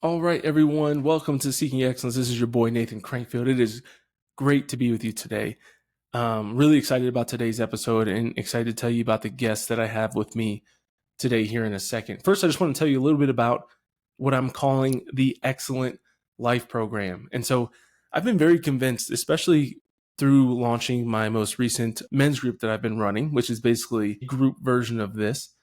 All right, everyone. Welcome to Seeking Excellence. This is your boy, Nathan Crankfield. It is great to be with you today. Really excited about today's episode and excited to tell you about the guests that I have with me today here in a second. First, I just want to tell you a little bit about what I'm calling the Excellent Life Program. And so I've been very convinced, especially through launching my most recent men's group that I've been running, which is basically a group version of this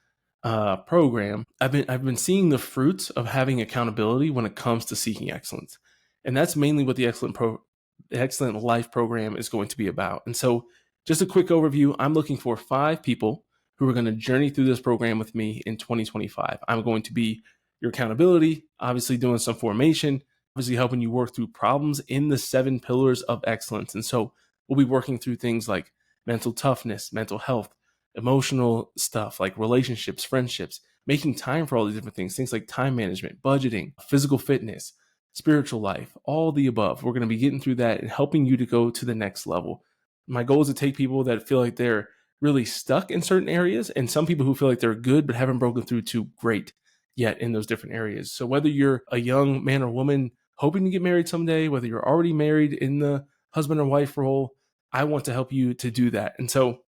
program. I've been seeing the fruits of having accountability when it comes to seeking excellence, and that's mainly what the Excellent Life Program is going to be about. And so, just a quick overview: I'm looking for 5 people who are going to journey through this program with me in 2025. I'm going to be your accountability, obviously doing some formation, obviously helping you work through problems in the 7 pillars of excellence. And so, we'll be working through things like mental toughness, mental health, emotional stuff like relationships, friendships, making time for all these different things like time management, budgeting, physical fitness, spiritual life, all the above. We're going to be getting through that and helping you to go to the next level. My goal is to take people that feel like they're really stuck in certain areas and some people who feel like they're good but haven't broken through to great yet in those different areas. So whether you're a young man or woman hoping to get married someday, whether you're already married in the husband or wife role, I want to help you to do that. And so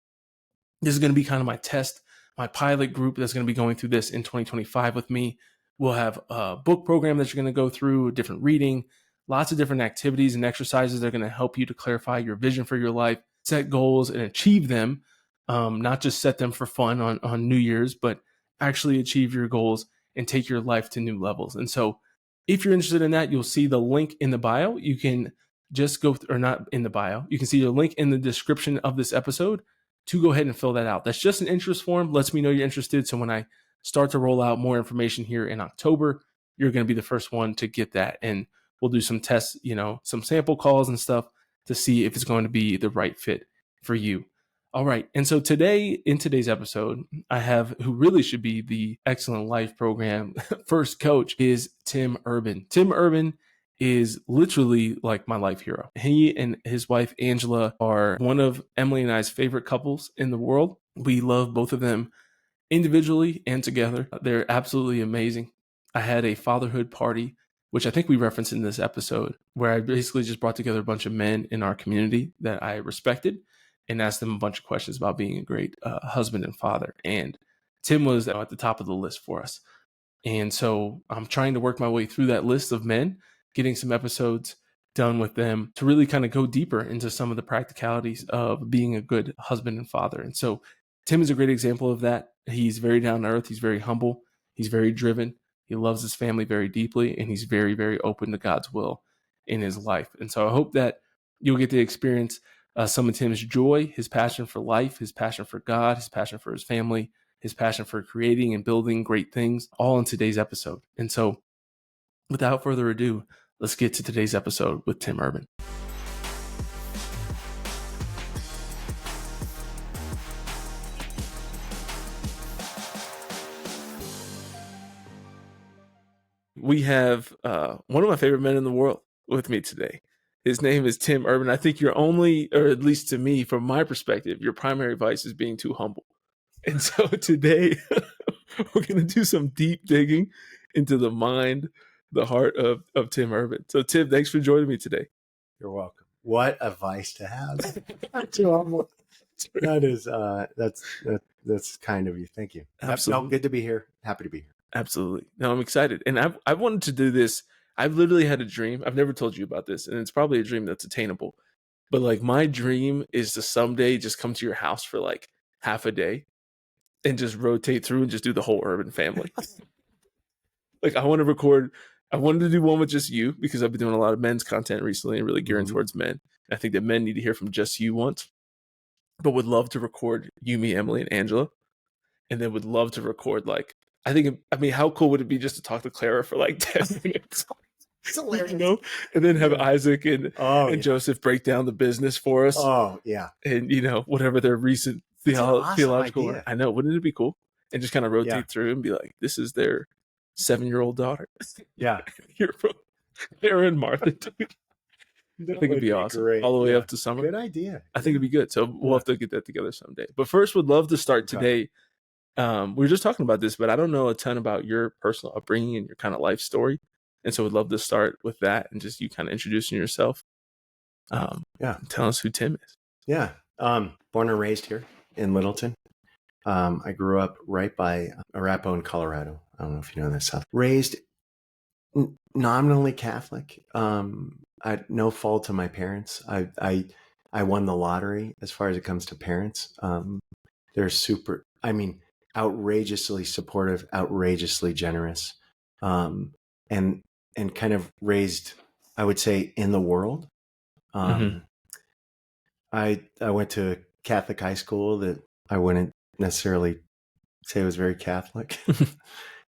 this is going to be kind of my test, my pilot group that's going to be going through this in 2025 with me. We'll have a book program that you're going to go through, different reading, lots of different activities and exercises that are going to help you to clarify your vision for your life, set goals and achieve them, not just set them for fun on New Year's, but actually achieve your goals and take your life to new levels. And so if you're interested in that, you'll see the link in the bio. You can just go, or not in the bio, you can see the link in the description of this episode to go ahead and fill that out. That's just an interest form. Lets me know you're interested. So when I start to roll out more information here in October, you're going to be the first one to get that. And we'll do some tests, some sample calls and stuff to see if it's going to be the right fit for you. All right. And so in today's episode, I have who really should be the Excellent Life Program first coach is Tim Urban. Tim Urban is literally like my life hero. He and his wife, Angela, are one of Emily and I's favorite couples in the world. We love both of them individually and together. They're absolutely amazing. I had a fatherhood party, which I think we referenced in this episode, where I basically just brought together a bunch of men in our community that I respected and asked them a bunch of questions about being a great husband and father. And Tim was at the top of the list for us. And so I'm trying to work my way through that list of men, getting some episodes done with them to really kind of go deeper into some of the practicalities of being a good husband and father. And so Tim is a great example of that. He's very down to earth. He's very humble. He's very driven. He loves his family very deeply, and he's very, very open to God's will in his life. And so I hope that you'll get to experience some of Tim's joy, his passion for life, his passion for God, his passion for his family, his passion for creating and building great things, all in today's episode. And so without further ado, let's get to today's episode with Tim Urban. We have one of my favorite men in the world with me today. His name is Tim Urban. I think you're only, or at least to me, from my perspective, your primary vice is being too humble. And so today we're going to do some deep digging into the mind, the heart of Tim Urban. So Tim, thanks for joining me today. You're welcome. What a vice to have. Too humble. That's kind of you. Thank you. Absolutely. No, good to be here. Happy to be here. Absolutely. No, I'm excited. And I've wanted to do this. I've literally had a dream. I've never told you about this, and it's probably a dream that's attainable. But like my dream is to someday just come to your house for like half a day and just rotate through and just do the whole Urban family. Like I wanted to do one with just you because I've been doing a lot of men's content recently and really gearing towards men. I think that men need to hear from just you once, but would love to record you, me, Emily, and Angela. And then would love to record how cool would it be just to talk to Clara for like 10 minutes? It's hilarious. And then have Isaac and Joseph break down the business for us. Oh, yeah. And, whatever their recent theological. Idea. I know. Wouldn't it be cool? And just kind of rotate through and be like, this is their 7-year-old daughter. Yeah. You're from Sarah and Martha. I think it'd be awesome. Great. All the way up to summer. Good idea. I think it'd be good. So we'll have to get that together someday. But first, would love to start today. We were just talking about this, but I don't know a ton about your personal upbringing and your kind of life story. And so we'd love to start with that and just you kind of introducing yourself. Tell us who Tim is. Yeah. Born and raised here in Littleton. I grew up right by Arapahoe in Colorado. I don't know if you know that stuff. Raised nominally Catholic. I no fault to my parents. I won the lottery as far as it comes to parents. They're outrageously supportive, outrageously generous, and kind of raised, I would say, in the world. I went to a Catholic high school that I wouldn't necessarily say was very Catholic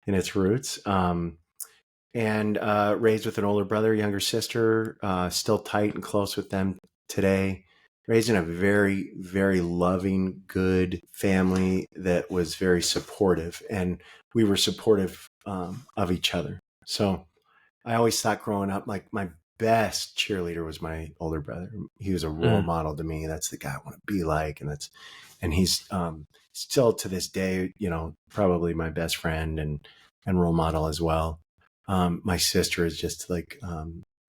in its roots. And raised with an older brother, younger sister, still tight and close with them today. Raised in a very, very loving, good family that was very supportive, and we were supportive of each other. So I always thought growing up, like my best cheerleader was my older brother. He was a role model to me. That's the guy I want to be like, and he's still to this day, probably my best friend and role model as well. My sister is just like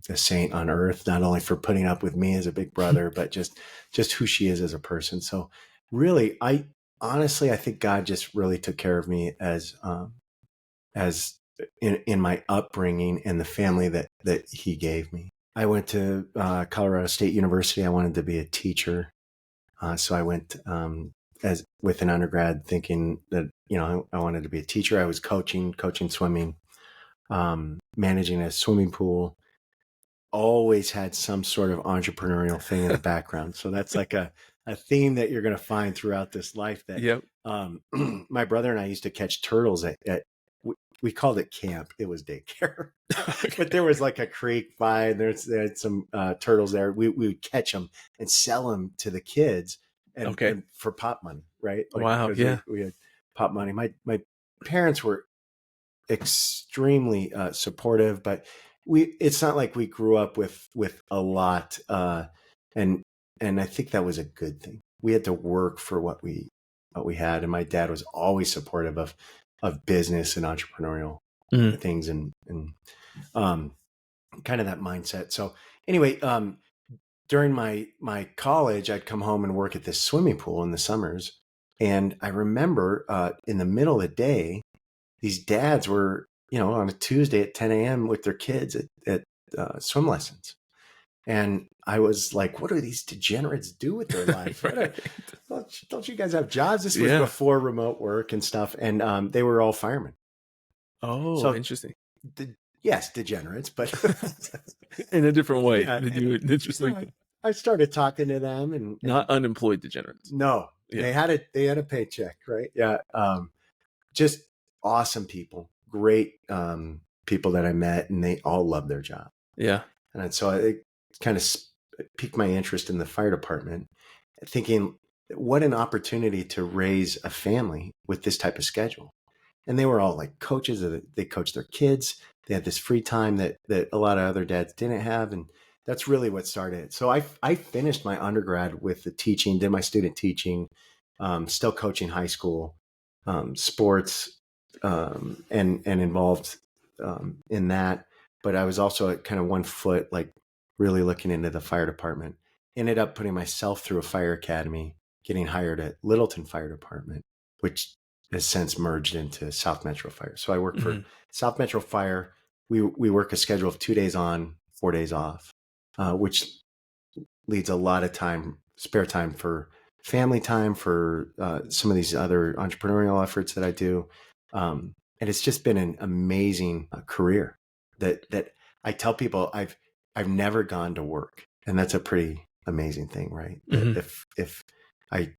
a saint on earth, not only for putting up with me as a big brother, but just who she is as a person. So really, I think God just really took care of me as in my upbringing and the family that he gave me. I went to Colorado State University. I wanted to be a teacher. So I went with an undergrad thinking that, I wanted to be a teacher. I was coaching swimming, managing a swimming pool, always had some sort of entrepreneurial thing in the background. So that's like a theme that you're going to find throughout this life that my brother and I used to catch turtles at we called it camp. It was daycare, but there was like a creek by, and there had some turtles there. We would catch them and sell them to the kids and for pot money, right? Like, wow. Yeah. We had pot money. My parents were extremely supportive, but it's not like we grew up with a lot. And I think that was a good thing. We had to work for what we had. And my dad was always supportive of business and entrepreneurial things and kind of that mindset. So anyway, during my college, I'd come home and work at this swimming pool in the summers. And I remember in the middle of the day, these dads were, on a Tuesday at 10 a.m. with their kids at swim lessons. And I was like, what do these degenerates do with their life? Right. Don't you guys have jobs? This was before remote work and stuff. And they were all firemen. Oh, so interesting. Yes, degenerates, but in a different way. Interesting. I started talking to them and not unemployed degenerates. No, they had a paycheck, right? Yeah. Just awesome people, great people that I met, and they all loved their job. Yeah. And so it kind of piqued my interest in the fire department, thinking what an opportunity to raise a family with this type of schedule. And they were all like coaches. They coached their kids. They had this free time that a lot of other dads didn't have. And that's really what started it. So I finished my undergrad with the teaching, did my student teaching, still coaching high school, sports, and involved in that. But I was also at kind of one foot, like really looking into the fire department. Ended up putting myself through a fire academy, getting hired at Littleton Fire Department, which has since merged into South Metro Fire. So I work for South Metro Fire. We work a schedule of 2 days on, 4 days off, which leads a lot of spare time for family time, for some of these other entrepreneurial efforts that I do. And it's just been an amazing career that I tell people I've never gone to work. And that's a pretty amazing thing, right? If I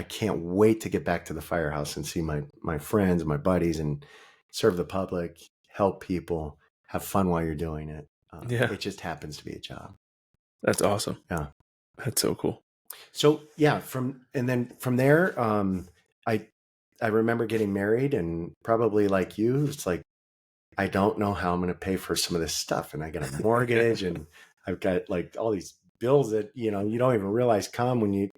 can't wait to get back to the firehouse and see my friends, my buddies, and serve the public, help people, have fun while you're doing it. It just happens to be a job. That's awesome. Yeah. That's so cool. So yeah, from there, I remember getting married, and probably like you, it's like, I don't know how I'm going to pay for some of this stuff. And I got a mortgage and I've got like all these bills that, you don't even realize come when you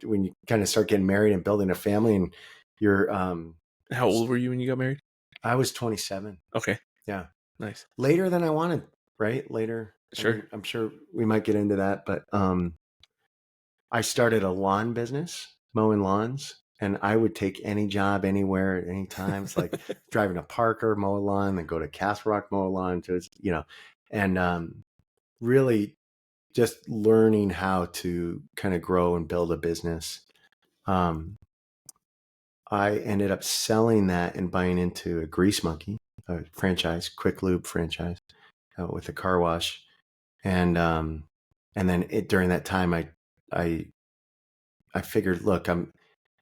kind of start getting married and building a family. And you're, how old were you when you got married? I was 27. Okay. Yeah. Nice. later than I wanted, right? Later. I Sure. mean, I'm sure we might get into that, but I started a lawn business, mowing lawns, and I would take any job anywhere at any time. It's like driving to Parker, mow a lawn, then go to Castle Rock, mow a lawn, just, and really just learning how to kind of grow and build a business. Um, I ended up selling that and buying into a Grease Monkey, a franchise, quick lube franchise, with a car wash, and then during that time, I I figured, look, I'm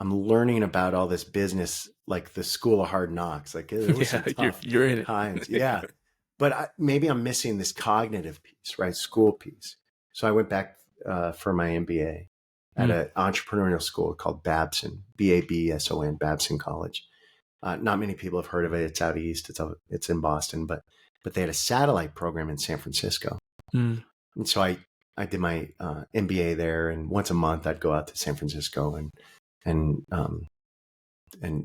learning about all this business, like the school of hard knocks. Like there was some Yeah, you're tough you're in it. times, yeah. But maybe I'm missing this cognitive piece, right? School piece. So I went back for my MBA at Mm. an entrepreneurial school called Babson, Babson, Babson College. Not many people have heard of it. It's out east. It's in Boston, but they had a satellite program in San Francisco, Mm. and so I did my MBA there, and once a month I'd go out to San Francisco and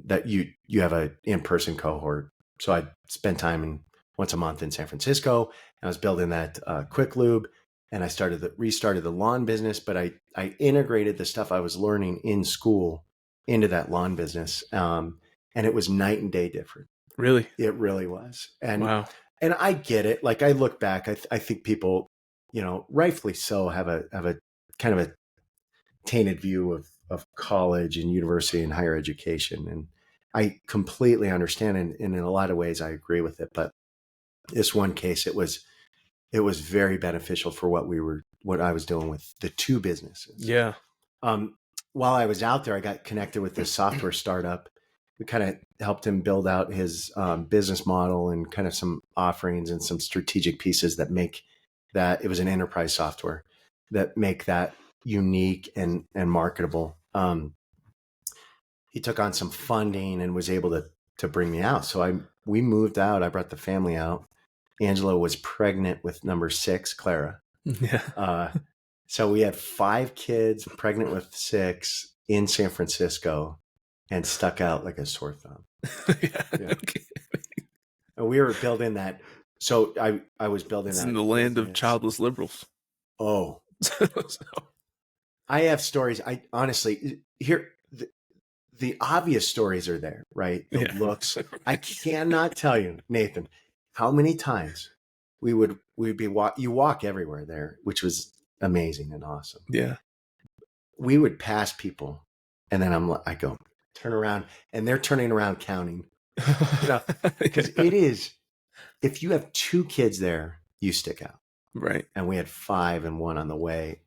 that you have a in-person cohort. So I'd spend time once a month in San Francisco. I was building that quick lube, and I restarted the lawn business, but I integrated the stuff I was learning in school into that lawn business, and it was night and day different. Really? It really was, Wow. and I get it. Like I look back, I think people, rightfully so, have a kind of a tainted view of college and university and higher education. And I completely understand. And in a lot of ways, I agree with it. But this one case, it was very beneficial for what I was doing with the two businesses. Yeah. Um, while I was out there, I got connected with this software startup. We kind of helped him build out his business model and kind of some offerings and some strategic pieces that make that, it was an enterprise software that make that unique and marketable. He took on some funding and was able to bring me out. So we moved out. I brought the family out. Angela was pregnant with number 6, Clara. Yeah. So we had 5 kids, pregnant with 6, in San Francisco, and stuck out like a sore thumb. Yeah. Yeah. Okay. And we were building that. So I was building It's that in the land of business. childless liberals. Oh, So- I have stories. I honestly, here, the obvious stories are there, right? The Yeah. looks. I cannot tell you, Nathan, how many times we'd be you walk everywhere there, which was amazing and awesome. Yeah. We would pass people, and then I go turn around, and they're turning around counting, because Yeah. it is. If you have 2 kids there, you stick out. Right. And we had 5 and 1 on the way.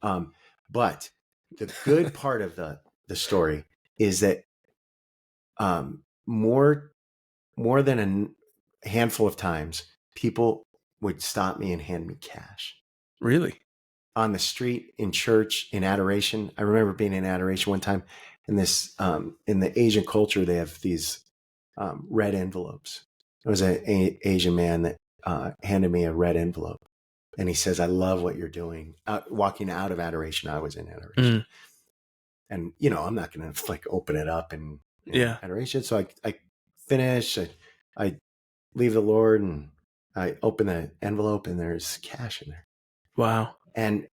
But the good part of the story is that more than a handful of times, people would stop me and hand me cash Really? on the street, in church, in adoration. I remember being in adoration one time, and this in the Asian culture, they have these red envelopes. It was an Asian man that handed me a red envelope, and he says, "I love what you're doing." Walking out of adoration, I was in adoration, and I'm not going to like open it up in Yeah. adoration. So I finish. I leave the Lord, and I open the envelope, and there's cash in there. Wow. And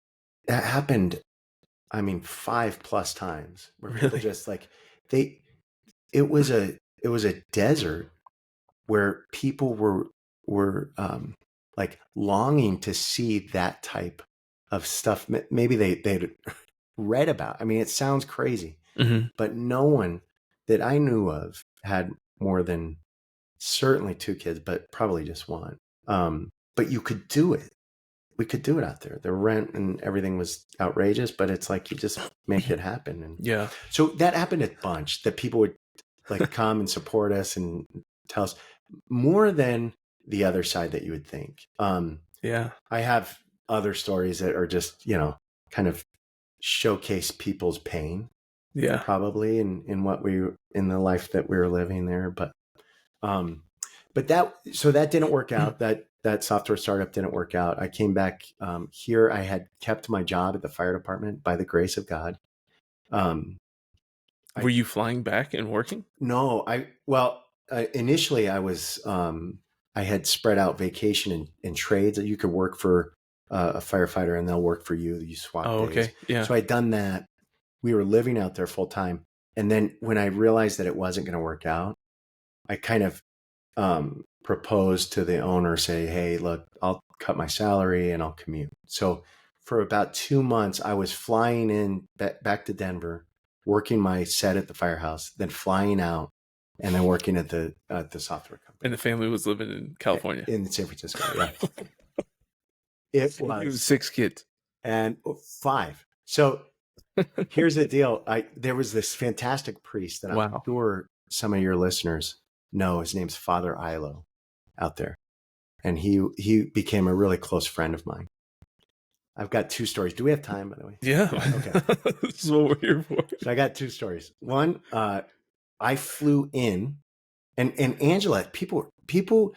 that happened, I mean, 5+ times, where people Really? just like it was a desert where people were like longing to see that type of stuff. Maybe they'd read about. I mean, it sounds crazy, Hmm. but no one that I knew of had more than certainly 2 kids, but probably just 1. But you could do it. We could do it out there. The rent and everything was outrageous, but it's like you just make it happen. And Yeah. so that happened a bunch, that people would like come and support us and tell us more than the other side that you would think. Yeah. I have other stories that are just, kind of showcase people's pain, Yeah. probably in in the life that we were living there. But that didn't work out. That software startup didn't work out. I came back here. I had kept my job at the fire department by the grace of God. Um, Were you flying back and working? no, initially I was I had spread out vacation and trades that you could work for a firefighter and they'll work for you. You swap Oh, days. okay. Yeah. So I'd done that. We were living out there full time. And then when I realized that it wasn't going to work out, I kind of proposed to the owner, say, hey, look, I'll cut my salary and I'll commute. So for about 2 months, I was flying in back to Denver, working my set at the firehouse, then flying out and then working at the software company. And the family was living in California. In San Francisco, yeah. It was 6 kids. And 5. So here's the deal. There was this fantastic priest that I'm sure some of your listeners know. His name's Father Ilo out there. And he became a really close friend of mine. I've got 2 stories. Do we have time, by the way? Yeah. Okay. This is what we're here for. So I got 2 stories. One, I flew in and Angela, people,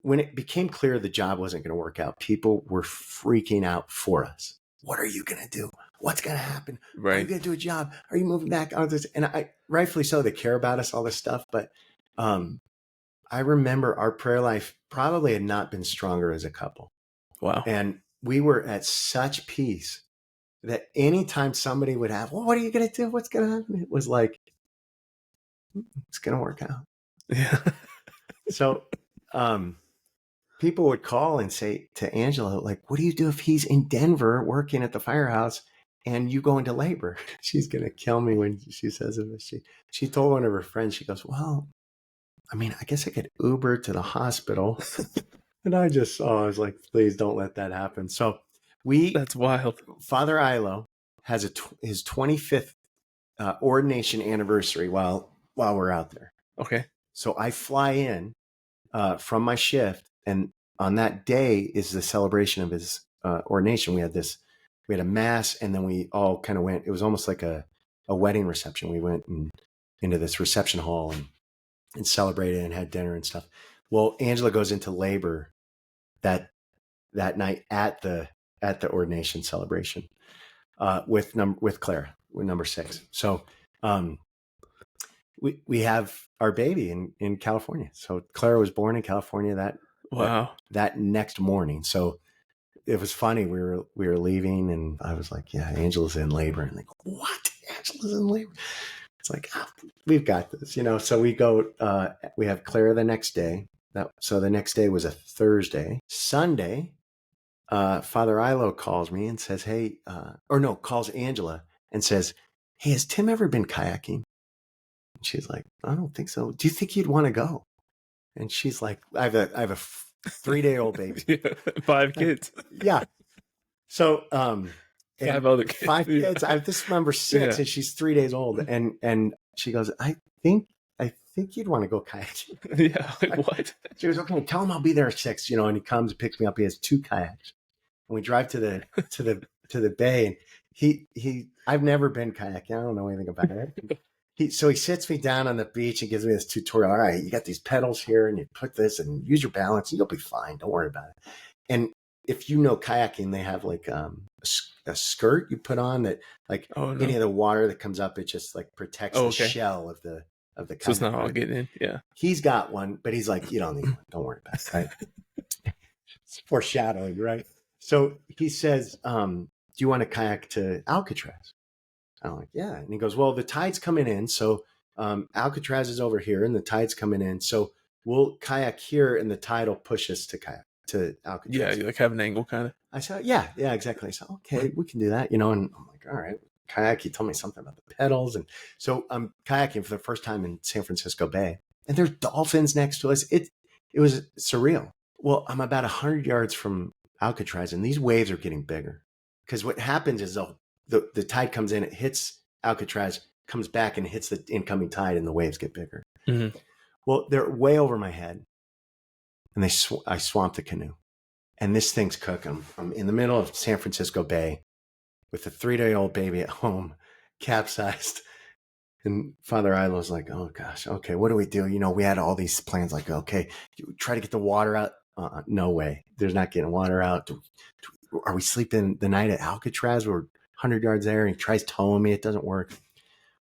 when it became clear the job wasn't going to work out, people were freaking out for us. What are you going to do? What's going to happen? Right. Are you going to do a job? Are you moving back? And I rightfully so, they care about us, all this stuff. But I remember our prayer life probably had not been stronger as a couple. Wow. And we were at such peace that anytime somebody would have, well, what are you going to do? What's going to happen? It was like, it's going to work out. Yeah. So people would call and say to Angela, like, what do you do if he's in Denver working at the firehouse and you go into labor? She's going to kill me when she says it. She told one of her friends, she goes, well, I mean, I guess I could Uber to the hospital. And I was like, please don't let that happen. So that's wild. Father Ilo has his 25th ordination anniversary while we're out there. Okay. So I fly in from my shift, and on that day is the celebration of his ordination. We had a mass, and then we all kind of went. It was almost like a wedding reception. We went into this reception hall and celebrated and had dinner and stuff. Well, Angela goes into labor that night at the ordination celebration with Clara, with number 6. So we have our baby in California. So Clara was born in California that next morning. So it was funny. We were leaving, and I was like, "Yeah, Angela's in labor." And they go, "What? Angela's in labor?" It's like, we've got this, So we go. We have Clara the next day. So the next day was a Thursday. Sunday, Father Ilo calls me and says, "Hey," calls Angela and says, "Hey, has Tim ever been kayaking?" And she's like, "I don't think so. Do you think you'd want to go?" And she's like, I have a 3-day-old baby. Yeah, 5 kids. Yeah. So 5 other kids. 5 kids. This is number 6, and she's 3 days old. And she goes, I think you'd want to go kayaking. Yeah. Like, what? She goes, okay, tell him I'll be there at 6, and he comes and picks me up. He has 2 kayaks. And we drive to the bay, and I've never been kayaking. I don't know anything about it. So he sits me down on the beach and gives me this tutorial. All right, you got these pedals here, and you put this and use your balance, and you'll be fine. Don't worry about it. And if you know kayaking, they have like a skirt you put on that, like any of the water that comes up, it just like protects the shell of the kayak. So it's not all getting in. Yeah. He's got one, but he's like, you don't need one. Don't worry about it. Right? It's foreshadowing, right? So he says, do you want to kayak to Alcatraz? I'm like, yeah. And he goes, well, the tide's coming in. So Alcatraz is over here and the tide's coming in. So we'll kayak here and the tide will push us to Alcatraz. Yeah, you like have an angle kind of. I said, yeah, exactly. I said, okay, we can do that, and I'm like, all right, kayak. He told me something about the pedals. And so I'm kayaking for the first time in San Francisco Bay, and there's dolphins next to us. It was surreal. Well, I'm about 100 yards from Alcatraz, and these waves are getting bigger because what happens is the tide comes in, it hits Alcatraz, comes back and hits the incoming tide, and the waves get bigger. Mm-hmm. Well, they're way over my head, and I swamped the canoe, and this thing's cooking. I'm in the middle of San Francisco Bay with a 3-day-old baby at home, capsized. And Father Ilo's like, oh gosh, okay, what do we do? We had all these plans, like, okay, try to get the water out. No way. There's not getting water out. Are we sleeping the night at Alcatraz? We're 100 yards there, and he tries towing me. It doesn't work.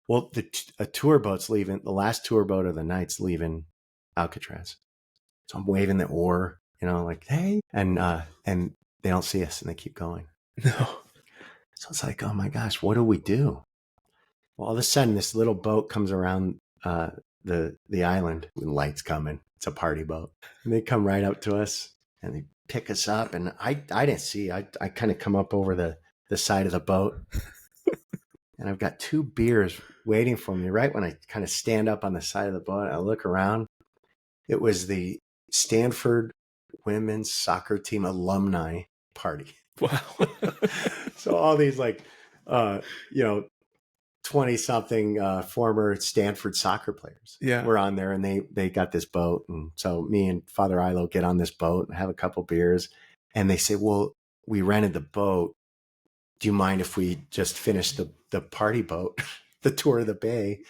Well, a tour boat's leaving. The last tour boat of the night's leaving Alcatraz. So I'm waving the oar, like, hey, and they don't see us and they keep going. No. So it's like, oh my gosh, what do we do? Well, all of a sudden, this little boat comes around the island with lights coming. It's a party boat, and they come right up to us and they pick us up. And I didn't see. I kind of come up over the side of the boat, and I've got 2 beers waiting for me. Right when I kind of stand up on the side of the boat, I look around. It was the Stanford women's soccer team alumni party. Wow. So all these like, 20 something former Stanford soccer players were on there, and they got this boat. And so me and Father Ilo get on this boat and have a couple beers, and they say, well, we rented the boat. Do you mind if we just finish the party boat, the tour of the bay?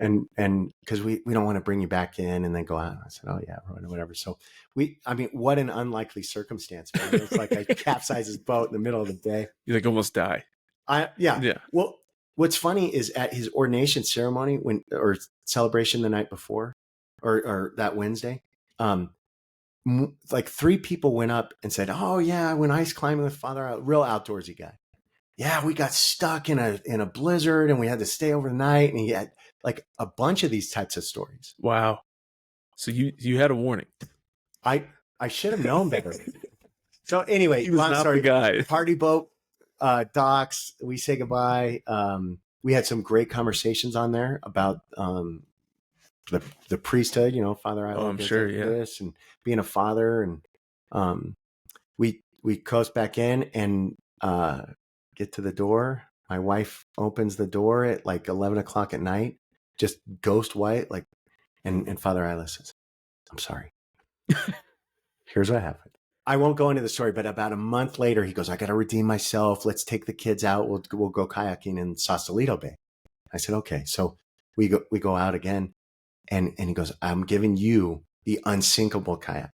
And because we don't want to bring you back in and then go out. And I said, oh yeah, whatever. So what an unlikely circumstance, man. It's like I capsize his boat in the middle of the day. You like almost die. Yeah. Well, what's funny is at his ordination ceremony or celebration the night before or that Wednesday, like 3 people went up and said, oh yeah, I went ice climbing with Father, real outdoorsy guy. Yeah, we got stuck in a blizzard and we had to stay overnight. And he had like a bunch of these types of stories. Wow. So you had a warning. I should have known better. So anyway, he was not the guy. Party boat, docks, we say goodbye. We had some great conversations on there about the priesthood, Father Ilo. I'm sure, yeah. This and being a father. And we coast back in and get to the door. My wife opens the door at like 11 o'clock at night, just ghost white, like, and Father Ilo says, I'm sorry. Here's what happened. I won't go into the story, but about a month later, he goes, I got to redeem myself. Let's take the kids out. We'll go kayaking in Sausalito Bay. I said, okay. So we go out again. And he goes, I'm giving you the unsinkable kayak.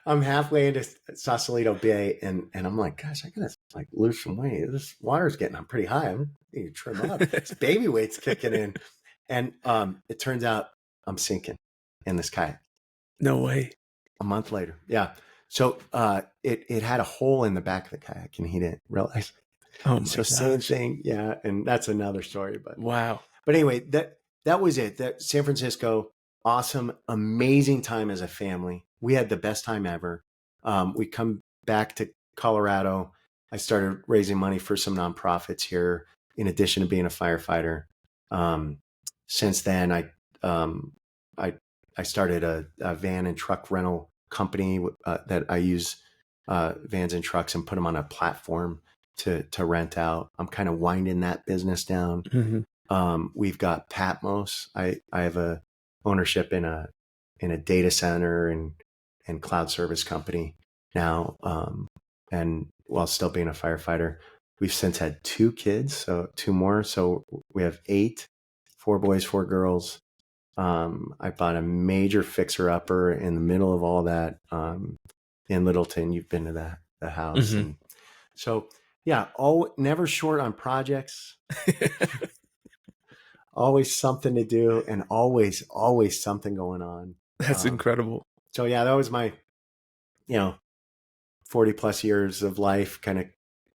I'm halfway into Sausalito Bay, and I'm like, gosh, I gotta like lose some weight. This water's getting up pretty high. I'm need to trim up. It's baby weight's kicking in, and it turns out I'm sinking in this kayak. No way. A month later, yeah. So it had a hole in the back of the kayak, and he didn't realize. Oh my so gosh. Same thing, yeah. And that's another story. But wow. But anyway, that was it. That San Francisco. Awesome, amazing time as a family. We had the best time ever. We come back to Colorado. I started raising money for some nonprofits here, in addition to being a firefighter. Since then, I started a van and truck rental company that I use vans and trucks and put them on a platform to rent out. I'm kind of winding that business down. Mm-hmm. We've got Patmos. I have a ownership in a data center and cloud service company now. And while still being a firefighter, we've since had 2 kids, so 2 more. So we have 8, 4 boys, 4 girls. I bought a major fixer upper in the middle of all that, in Littleton. You've been to the house. Mm-hmm. And so yeah, never short on projects. Always something to do, and always something going on. That's incredible. So yeah, that was my, 40 plus years of life kind of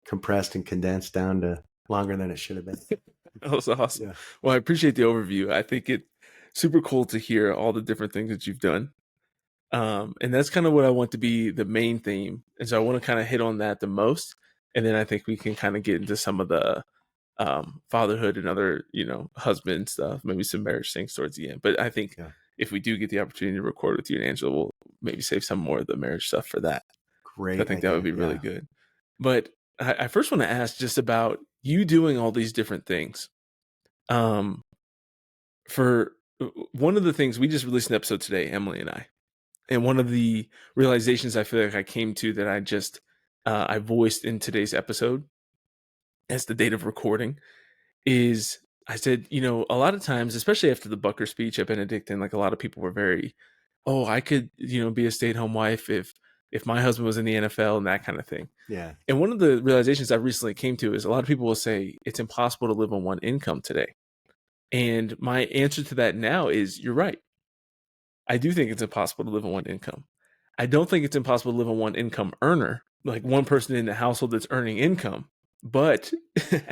compressed and condensed down to longer than it should have been. That was awesome. Yeah. Well, I appreciate the overview. I think it's super cool to hear all the different things that you've done. And that's kind of what I want to be the main theme. And so I want to kind of hit on that the most. And then I think we can kind of get into some of the fatherhood and other, husband stuff, maybe some marriage things towards the end. But I think if we do get the opportunity to record with you and Angela, we'll maybe save some more of the marriage stuff for that. Great. I think that would be really good. But I first want to ask just about you doing all these different things. For one of the things, we just released an episode today, Emily and I. And one of the realizations I feel like I came to that I voiced in today's episode as the date of recording is I said, a lot of times, especially after the Bucker speech at Benedictine, like a lot of people were very, I could, be a stay-at-home wife if my husband was in the NFL and that kind of thing. Yeah. And one of the realizations I recently came to is a lot of people will say it's impossible to live on one income today. And my answer to that now is you're right. I do think it's impossible to live on one income. I don't think it's impossible to live on one income earner, like one person in the household that's earning income. But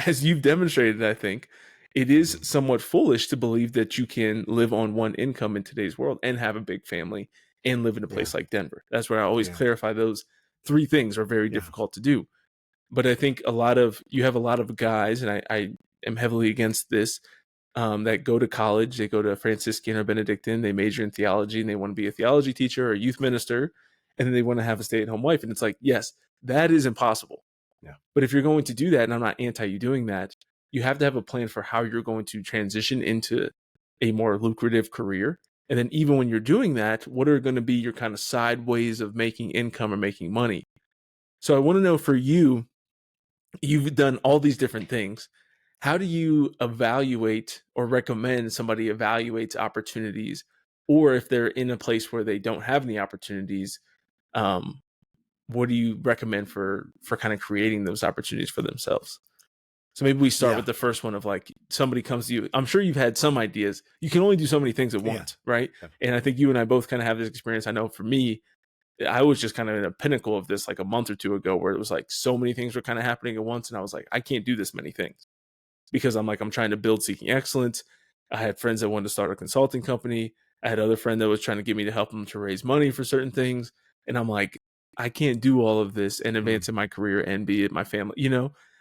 as you've demonstrated, I think it is Mhm. somewhat foolish to believe that you can live on one income in today's world and have a big family and live in a Yeah. place like Denver. That's where I always Yeah. clarify those three things are very Yeah. difficult to do. But I think you have a lot of guys, and I am heavily against this, that go to college, they go to Franciscan or Benedictine, they major in theology, and they want to be a theology teacher or a youth minister, and then they want to have a stay-at-home wife. And it's like, yes, that is impossible. Yeah. But if you're going to do that, and I'm not anti you doing that, you have to have a plan for how you're going to transition into a more lucrative career. And then even when you're doing that, what are going to be your kind of side ways of making income or making money? So I want to know for you, you've done all these different things. How do you evaluate or recommend somebody evaluates opportunities, or if they're in a place where they don't have any opportunities, um, what do you recommend for kind of creating those opportunities for themselves? So maybe we start Yeah. with the first one of like somebody comes to you. I'm sure you've had some ideas. You can only do so many things at Yeah. once, right? Yeah. And I think you and I both kind of have this experience. I know for me, I was just kind of in a pinnacle of this like a month or two ago where it was like so many things were kind of happening at once. And I was like, I can't do this many things because I'm trying to build Seeking Excellence. I had friends that wanted to start a consulting company. I had other friend that was trying to get me to help them to raise money for certain things. And I'm like, I can't do all of this and Mm. advance in my career and be at my family.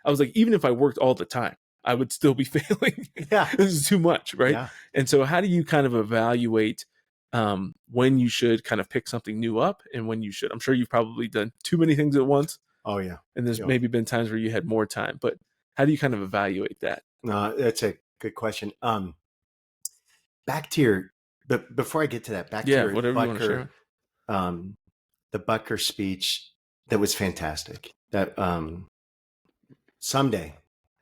I was like, even if I worked all the time, I would still be failing. Yeah. This is too much, right? Yeah. And so how do you kind of evaluate when you should kind of pick something new up and when you should? I'm sure you've probably done too many things at once, Oh yeah. and there's Yeah. maybe been times where you had more time, but how do you kind of evaluate that? No, that's a good question. Back to your, but before I get to that, back to Yeah, your whatever you want to Butker, share. um, the Butker speech that was fantastic. That someday,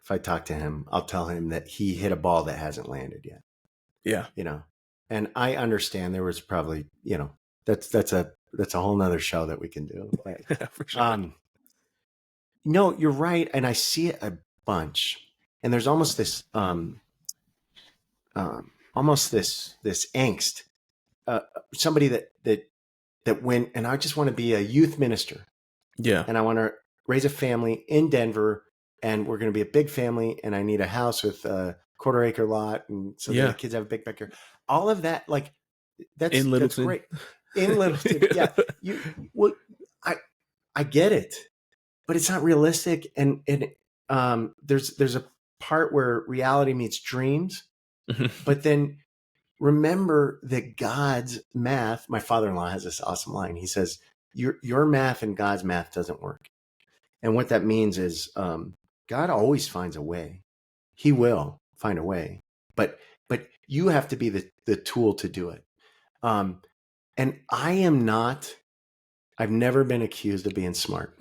if I talk to him, I'll tell him that he hit a ball that hasn't landed yet. Yeah. You know, and I understand there was probably, that's a whole nother show that we can do. But For sure. no, you're right, and I see it a bunch. And there's almost this this angst. Somebody that went, and I just want to be a youth minister, Yeah. and I want to raise a family in Denver, and we're going to be a big family, and I need a house with a quarter-acre lot, and so that the Yeah. kids have a big backyard. All of that, like In that's Littleton. great. In Littleton, yeah. I get it, but it's not realistic, and there's a part where reality meets dreams, but then remember that God's math. My father-in-law has this awesome line. He says, "Your math and God's math doesn't work." And what that means is, God always finds a way. He will find a way, but you have to be the tool to do it. And I am not. I've never been accused of being smart.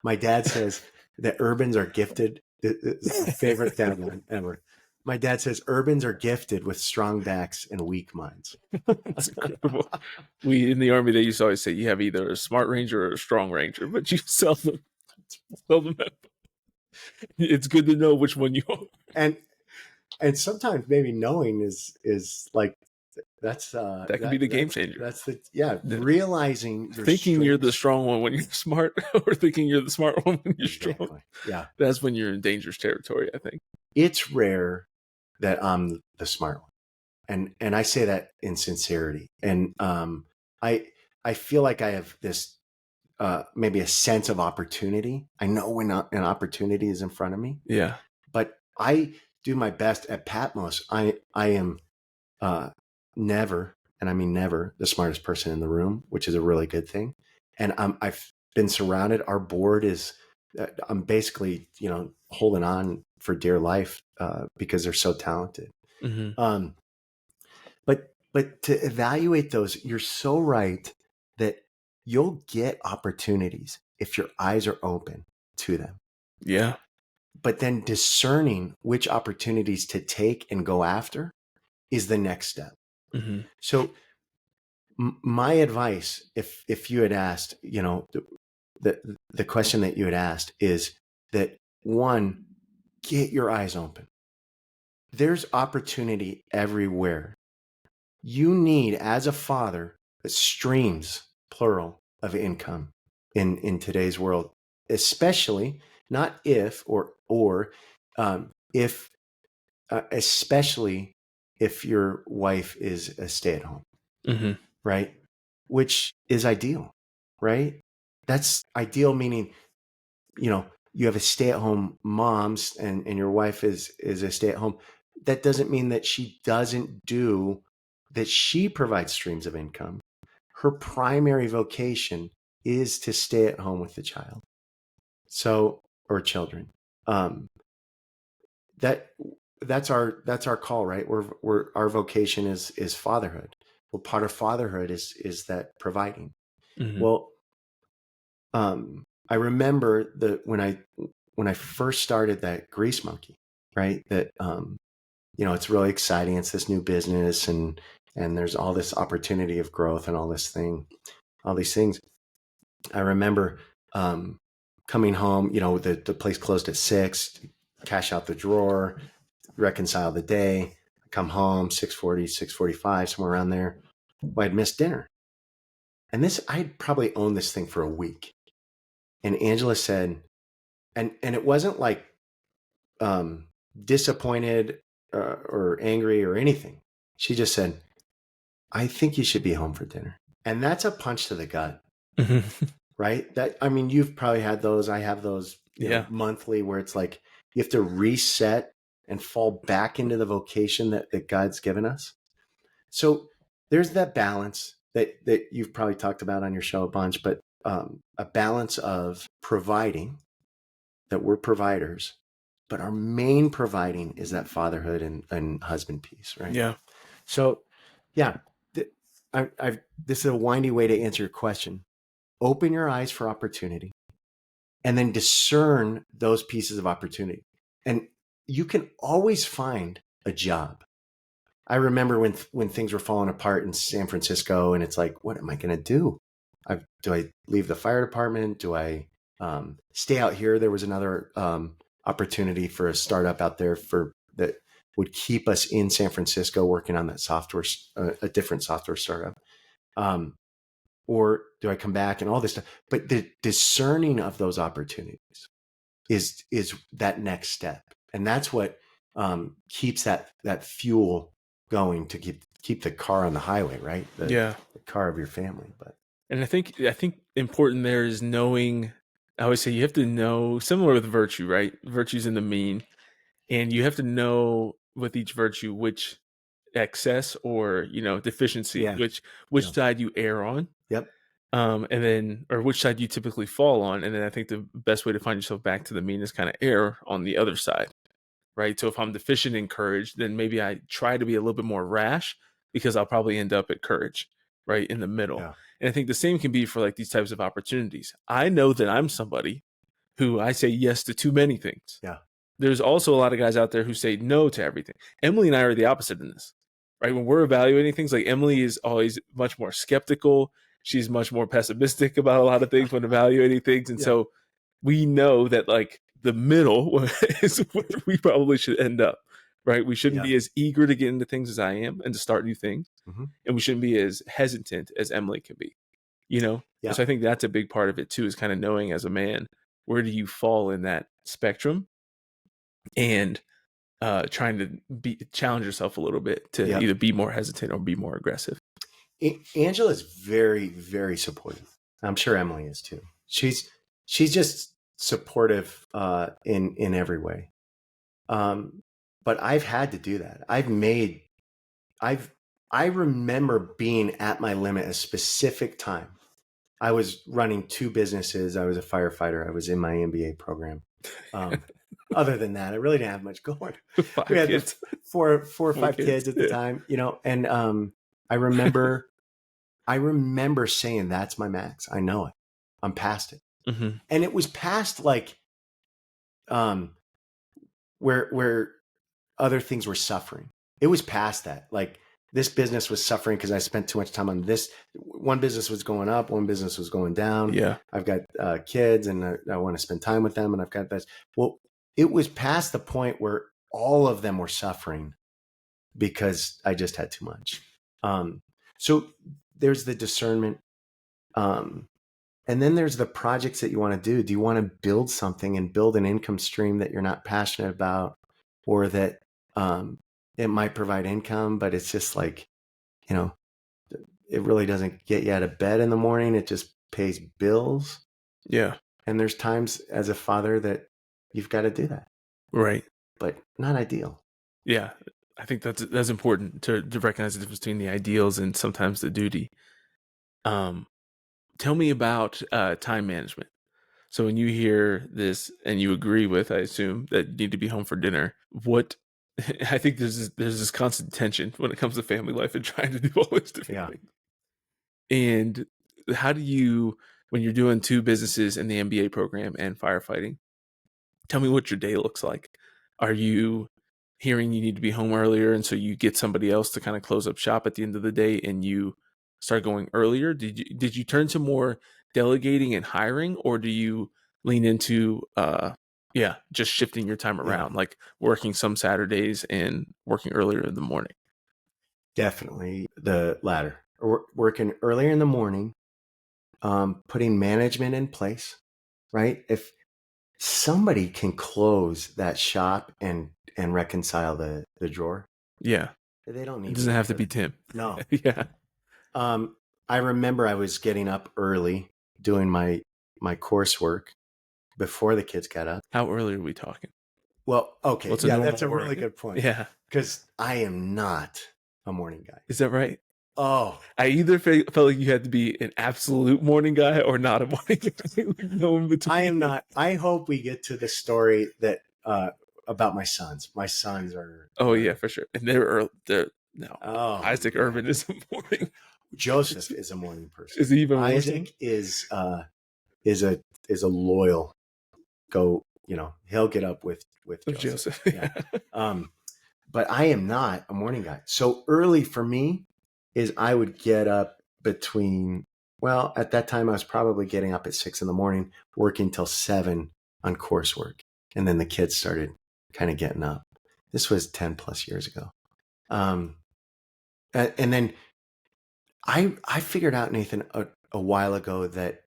My dad says that urbans are gifted. It's my favorite tagline ever. My dad says urbans are gifted with strong backs and weak minds. That's incredible. We in the Army, they used to always say you have either a smart ranger or a strong ranger, but you seldom have. It's good to know which one you are. And sometimes maybe knowing is like that's That could be the game changer. that's realizing your Thinking you're the strengths. strong one when you're smart, or thinking you're the smart one when you're strong. Exactly. Yeah. That's when you're in dangerous territory, I think. It's rare that I'm the smart one. And I say that in sincerity. And I feel like I have this maybe a sense of opportunity. I know when an opportunity is in front of me. Yeah. But I do my best at Patmos. I am never, and I mean never, the smartest person in the room, which is a really good thing. And I've been surrounded. Our board is, I'm basically, holding on for dear life because they're so talented. Mm-hmm. But to evaluate those, you're so right that you'll get opportunities if your eyes are open to them. Yeah. But then discerning which opportunities to take and go after is the next step. Mm-hmm. So my advice, if you had asked, the question that you had asked is that, one, get your eyes open. There's opportunity everywhere. you need, as a father, streams, plural, of income in today's world, especially not if or if especially if your wife is a stay-at-home, Mm-hmm. right? Which is ideal, right? That's ideal, meaning, you have a stay-at-home mom and your wife is a stay-at-home. That doesn't mean that she provides streams of income. Her primary vocation is to stay at home with the child. So, or children. Um, that that's our call, right? Our vocation is fatherhood. Well, part of fatherhood is that providing. Mm-hmm. Well, I remember when I first started that Grease Monkey, right? That it's really exciting. It's this new business, and there's all this opportunity of growth and all these things. I remember coming home. The place closed at 6. Cash out the drawer, reconcile the day. Come home 6:40, 6:45, somewhere around there. Well, I'd missed dinner, and I'd probably owned this thing for a week. And Angela said, and it wasn't like disappointed or angry or anything. She just said, "I think you should be home for dinner." And that's a punch to the gut, Mm-hmm. right? You've probably had those. I have those, Yeah. monthly, where it's like you have to reset and fall back into the vocation that God's given us. So there's that balance that you've probably talked about on your show a bunch, but a balance of providing, that we're providers, but our main providing is that fatherhood and husband piece, right? Yeah. So, yeah, this is a windy way to answer your question. Open your eyes for opportunity, and then discern those pieces of opportunity. And you can always find a job. I remember when things were falling apart in San Francisco, and it's like, what am I going to do? Do I leave the fire department? Do I stay out here? There was another opportunity for a startup out there that would keep us in San Francisco working on that software, a different software startup. Or do I come back and all this stuff? But the discerning of those opportunities is that next step, and that's what keeps that fuel going to keep the car on the highway, right? The car of your family. But And I think important there is knowing. I always say you have to know, similar with virtue, right? Virtue's in the mean, and you have to know with each virtue which excess or deficiency, yeah, which side you err on. yep, And then, or which side you typically fall on. And then I think the best way to find yourself back to the mean is kind of err on the other side, right? So if I'm deficient in courage, then maybe I try to be a little bit more rash, because I'll probably end up at courage, right in the middle. yeah, And I think the same can be for like these types of opportunities. I know that I'm somebody who I say yes to too many things. yeah, There's also a lot of guys out there who say no to everything. Emily and I are the opposite in this, right? When we're evaluating things, like Emily is always much more skeptical. She's much more pessimistic about a lot of things when evaluating things. And yeah, so we know that like the middle is where we probably should end up, right? We shouldn't yeah, be as eager to get into things as I am and to start new things. mm-hmm. And we shouldn't be as hesitant as Emily can be, And Yeah, so I think that's a big part of it too, is kind of knowing as a man, where do you fall in that spectrum, and trying to challenge yourself a little bit to yeah. either be more hesitant or be more aggressive. Angela is very, very supportive. I'm sure Emily is too. She's just supportive in every way. But I've had to do that. I remember being at my limit a specific time. I was running 2 businesses. I was a firefighter. I was in my MBA program. Other than that, I really didn't have much going. 5 We had kids. four or 5 kids at the time, and I remember saying, that's my max. I know it. I'm past it. Mm-hmm. And it was past like where other things were suffering. It was past that. Like, this business was suffering because I spent too much time on this. One business was going up, one business was going down. Yeah. I've got kids, and I want to spend time with them, and I've got this. Well, it was past the point where all of them were suffering because I just had too much. So there's the discernment. And then there's the projects that you want to do. Do you want to build something and build an income stream that you're not passionate about, or that it might provide income, but it's just like, you know, it really doesn't get you out of bed in the morning. It just pays bills. Yeah. And there's times as a father that you've got to do that. Right. But not ideal. Yeah. I think that's important to recognize the difference between the ideals and sometimes the duty. Tell me about time management. So when you hear this and you agree with, I assume, that you need to be home for dinner, what I think there's this constant tension when it comes to family life and trying to do all these different things. And how do you, when you're doing 2 businesses in the MBA program and firefighting, tell me what your day looks like. Are you hearing you need to be home earlier, and so you get somebody else to kind of close up shop at the end of the day and you start going earlier? Did you turn to more delegating and hiring, or do you lean into just shifting your time around, like working some Saturdays and working earlier in the morning? Definitely the latter. Working earlier in the morning, putting management in place, right? If somebody can close that shop and reconcile the drawer, Yeah. they don't need It doesn't have to be Tim. No. Yeah. I remember I was getting up early doing my coursework before the kids got up. How early are we talking? Well, okay. What's a yeah, normal that's a morning? really good point. Yeah. Because I am not a morning guy. Is that right? Oh, I either felt like you had to be an absolute morning guy or not a morning guy. No in between. I am not. I hope we get to the story that about my sons. My sons are. Oh yeah, for sure. And they're no. Oh, Isaac Irvin is a morning. Joseph is a morning person. Is he even Isaac is a loyal go. You know, he'll get up with Joseph. Yeah. But I am not a morning guy. So early for me is I would get up between, well, at that time I was probably getting up at 6 a.m, working till 7 on coursework. And then the kids started kind of getting up. This was 10 plus years ago. And then I figured out, Nathan, a while ago that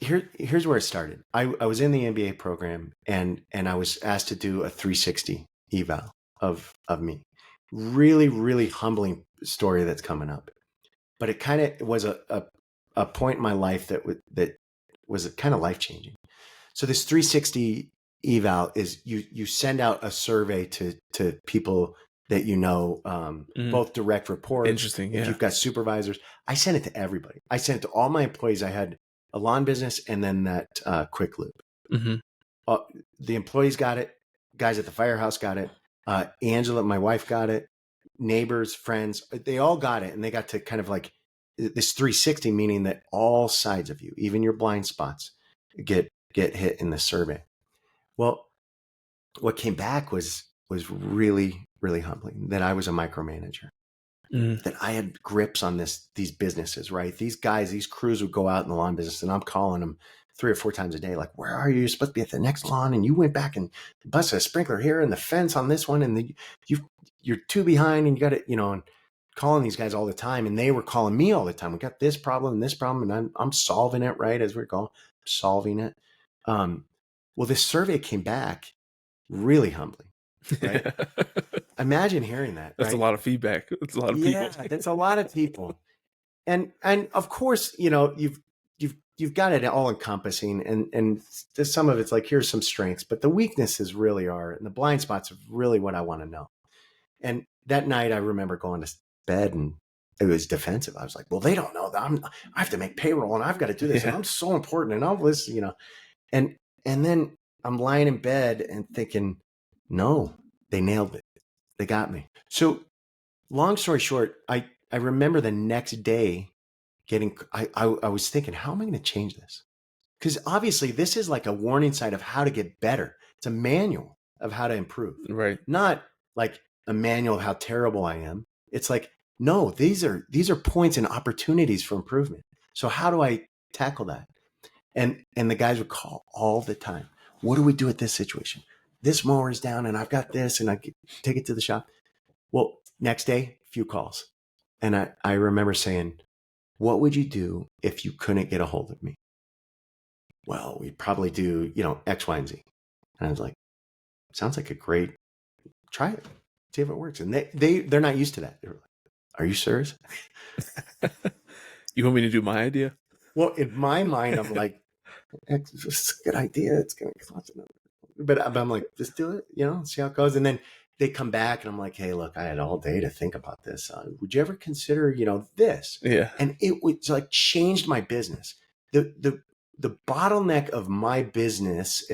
here's where it started. I was in the MBA program and I was asked to do a 360 eval of me. Really, really humbling story that's coming up. But it kind of was a point in my life that was kind of life changing. So this 360 eval is you send out a survey to people that you know, both direct reports. Interesting. If you've got supervisors, I sent it to everybody. I sent it to all my employees. I had a lawn business and then that quick loop. The employees got it. Guys at the firehouse got it. Angela, my wife, got it. Neighbors, friends, they all got it. And they got to kind of like this 360, meaning that all sides of you, even your blind spots, get hit in the survey. Well, what came back was really, really humbling, that I was a micromanager, that I had grips on these businesses, right? These guys, these crews would go out in the lawn business and I'm calling them 3 or 4 times a day. Like, where are you? You're supposed to be at the next lawn. And you went back and busted a sprinkler here and the fence on this one. And you're 2 behind and you got it, and calling these guys all the time. And they were calling me all the time. We got this problem and this problem. And I'm solving it, right? As we're going, solving it. Well, this survey came back really humbling, right? Imagine hearing that. That's right? a lot of feedback. That's a lot of people. Yeah, that's a lot of people. And of course, you've got it all encompassing, and some of it's like, here's some strengths, but the weaknesses really are, and the blind spots are really what I want to know. And that night, I remember going to bed, and it was defensive. I was like, well, they don't know that I have to make payroll, and I've got to do this, and I'm so important, and all this, and then I'm lying in bed and thinking, no, they nailed it. They got me. So long story short, I remember the next day I was thinking, how am I going to change this? Because obviously this is like a warning sign of how to get better. It's a manual of how to improve. Right. Not like a manual of how terrible I am. It's like, no, these are points and opportunities for improvement. So how do I tackle that? And the guys would call all the time. What do we do at this situation? This mower is down and I've got this, and I take it to the shop. Well, next day, few calls. And I remember saying, what would you do if you couldn't get a hold of me? Well, we'd probably do, X, Y, and Z. And I was like, sounds like a great, try it, see if it works. And they're not used to that. They're like, are you serious? You want me to do my idea? Well, in my mind, I'm like, it's a good idea. It's going to cost enough. But I'm like, just do it, see how it goes. And then they come back and I'm like, hey, look, I had all day to think about this. Would you ever consider, this? Yeah. And it was like changed my business. The bottleneck of my business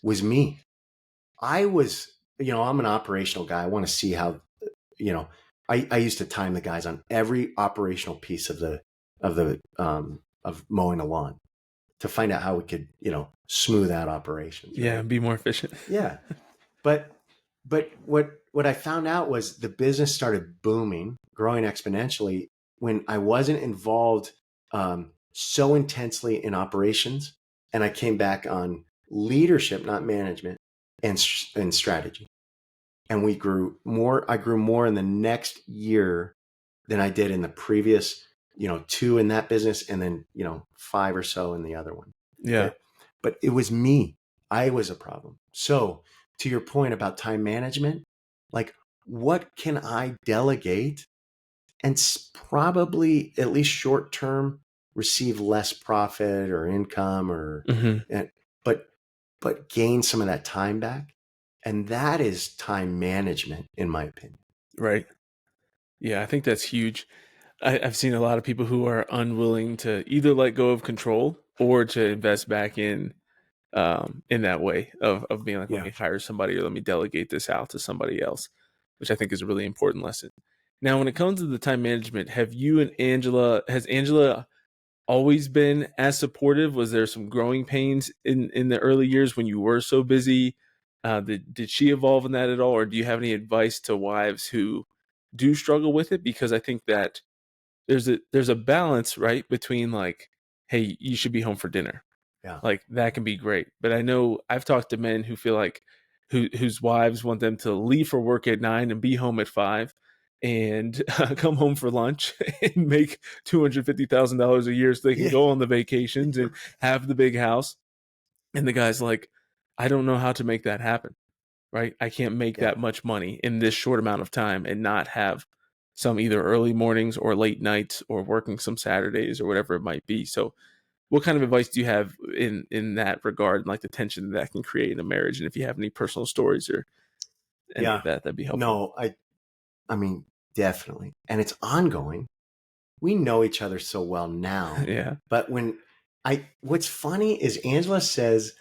was me. I was, I'm an operational guy. I want to see how, I used to time the guys on every operational piece of mowing a lawn to find out how we could, smooth out operations. Yeah. Right? Be more efficient. Yeah. But what I found out was the business started booming, growing exponentially when I wasn't involved so intensely in operations, and I came back on leadership, not management, and strategy. And we grew more. I grew more in the next year than I did in the previous, 2 in that business, and then 5 or so in the other one. Yeah. But it was me. I was a problem. So to your point about time management, like what can I delegate and probably at least short term receive less profit or income but gain some of that time back. And that is time management, in my opinion. Right. Yeah. I think that's huge. I've seen a lot of people who are unwilling to either let go of control or to invest back in that way of being like, let me hire somebody or let me delegate this out to somebody else, which I think is a really important lesson. Now, when it comes to the time management, has Angela always been as supportive? Was there some growing pains in the early years when you were so busy? Did she evolve in that at all? Or do you have any advice to wives who do struggle with it? Because I think that there's a balance, right, between like, hey, you should be home for dinner. Yeah. Like that can be great. But I know I've talked to men who feel like whose wives want them to leave for work at 9 and be home at 5 and come home for lunch and make $250,000 a year so they can go on the vacations and have the big house. And the guy's like, I don't know how to make that happen. Right? I can't make that much money in this short amount of time and not have some either early mornings or late nights or working some Saturdays or whatever it might be. So what kind of advice do you have in that regard, like the tension that can create in a marriage? And if you have any personal stories or any of that, that'd be helpful. No, I mean, definitely. And it's ongoing. We know each other so well now. Yeah. But what's funny is Angela says,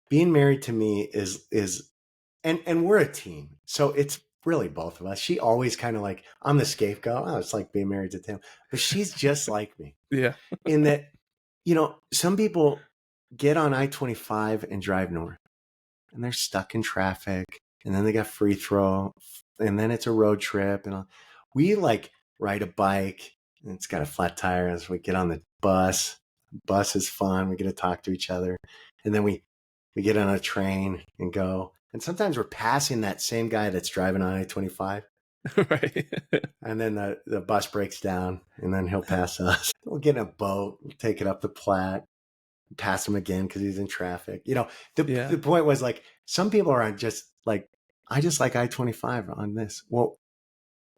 being married to me is and we're a team. So it's really both of us. She always kind of like, I'm the scapegoat. Oh, it's like being married to Tim. But she's just like me. Yeah. In that, some people get on I-25 and drive north and they're stuck in traffic. And then they got free throw. And then it's a road trip. And we like ride a bike and it's got a flat tire as we get on the bus. Bus is fun. We get to talk to each other. And then we get on a train and go. And sometimes we're passing that same guy that's driving on I-25. Right. And then the bus breaks down and then he'll pass us. We'll get in a boat, we'll take it up the Platte, pass him again because he's in traffic. The point was like, some people are just like, I just like I-25 on this. Well,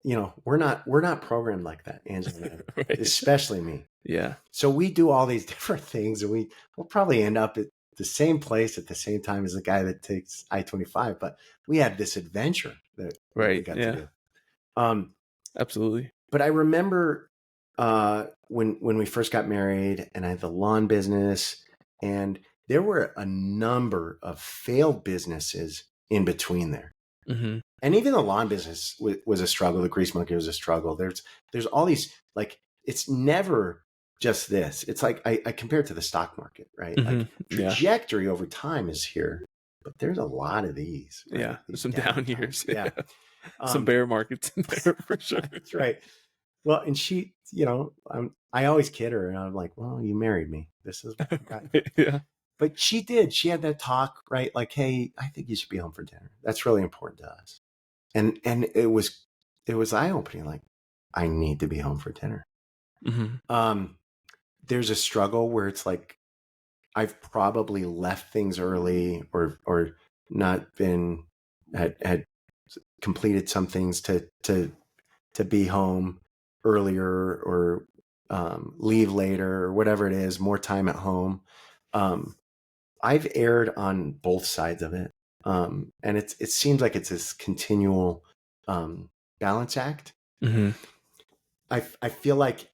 we're not programmed like that, Angela and I, right. Especially me. Yeah. So we do all these different things and we'll probably end up at the same place at the same time as the guy that takes I-25, but we had this adventure that we got to do. Absolutely. But I remember when we first got married and I had the lawn business, and there were a number of failed businesses in between there. Mm-hmm. And even the lawn business was a struggle. The Grease Monkey was a struggle. There's all these, like, it's never just this. It's like I compare it to the stock market, right? Mm-hmm. Like trajectory over time is here, but there's a lot of these. Right? Yeah, these some down years. Yeah. Some bear markets in there for sure. That's right. Well, and she, I always kid her and I'm like, well, you married me. This is what I got. Yeah. But she did. She had that talk, right? Like, hey, I think you should be home for dinner. That's really important to us. And it was eye-opening. Like, I need to be home for dinner. Mm-hmm. There's a struggle where it's like I've probably left things early or not been had completed some things to be home earlier or leave later or whatever it is, more time at home. I've erred on both sides of it. And it seems like it's this continual balance act. Mm-hmm. I feel like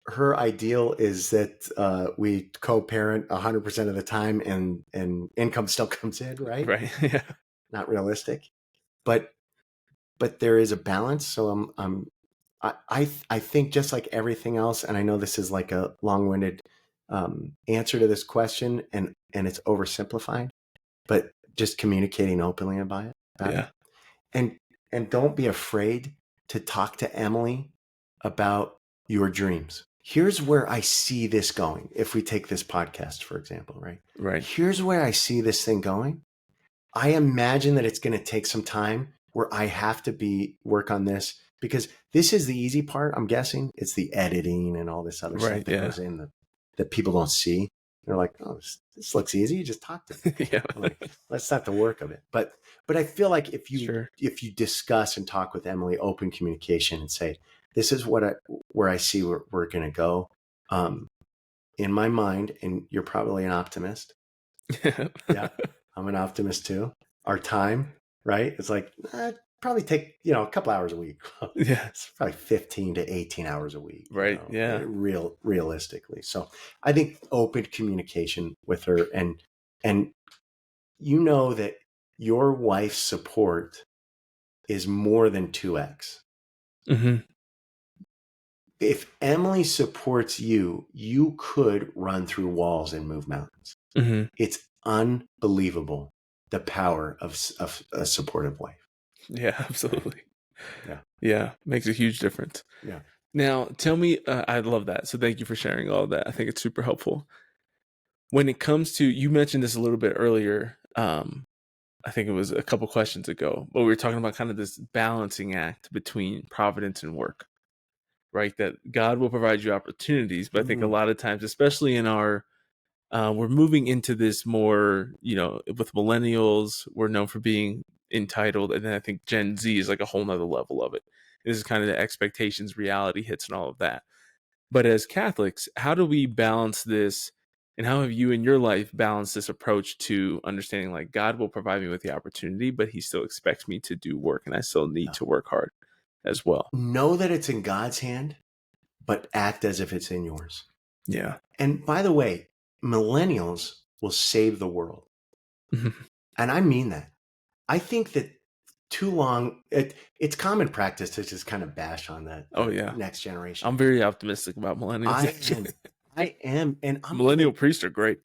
her ideal is that we co-parent 100% of the time and income still comes in, right? Right. Yeah. Not realistic, but there is a balance. So I think just like everything else, and I know this is like a long-winded answer to this question, and it's oversimplified, but just communicating openly about it, Yeah. and don't be afraid to talk to Emily about your dreams. Here's where I see this going. If we take this podcast, for example, right? Right. Here's where I see this thing going. I imagine that it's going to take some time where I have to work on this because this is the easy part. I'm guessing it's the editing and all this other stuff Right. that Yeah. goes in that people don't see. They're like, oh, this looks easy. You just talk to me. Yeah. I'm like, that's not the work of it. But I feel like if Sure. you discuss and talk with Emily, open communication, and say, this is where I see we're going to go. In my mind, and you're probably an optimist. Yeah, I'm an optimist too. Our time, right? It's like probably take a couple hours a week. Yeah. It's probably 15 to 18 hours a week. Right. Yeah. Realistically. So I think open communication with her, and that your wife's support is more than 2x. Mm-hmm. If Emily supports you, you could run through walls and move mountains. Mm-hmm. It's unbelievable, the power of a supportive wife. Yeah, absolutely. Yeah. Yeah. Makes a huge difference. Yeah. Now, tell me, I love that. So thank you for sharing all of that. I think it's super helpful. When it comes to, you mentioned this a little bit earlier, I think it was a couple questions ago, but we were talking about kind of this balancing act between providence and work, right? That God will provide you opportunities, but I think a lot of times, especially in our, we're moving into this more, with millennials, we're known for being entitled. And then I think Gen Z is like a whole nother level of it. This is kind of the expectations, reality hits, and all of that. But as Catholics, how do we balance this? And how have you in your life balanced this approach to understanding like God will provide me with the opportunity, but he still expects me to do work and I still need to work hard as well? Know that it's in God's hand, but act as if it's in yours. Yeah. And by the way, millennials will save the world. Mm-hmm. And I mean that. I think that too long, it's common practice to just kind of bash on the next generation. I'm very optimistic about millennials. I am. And millennial priests are great.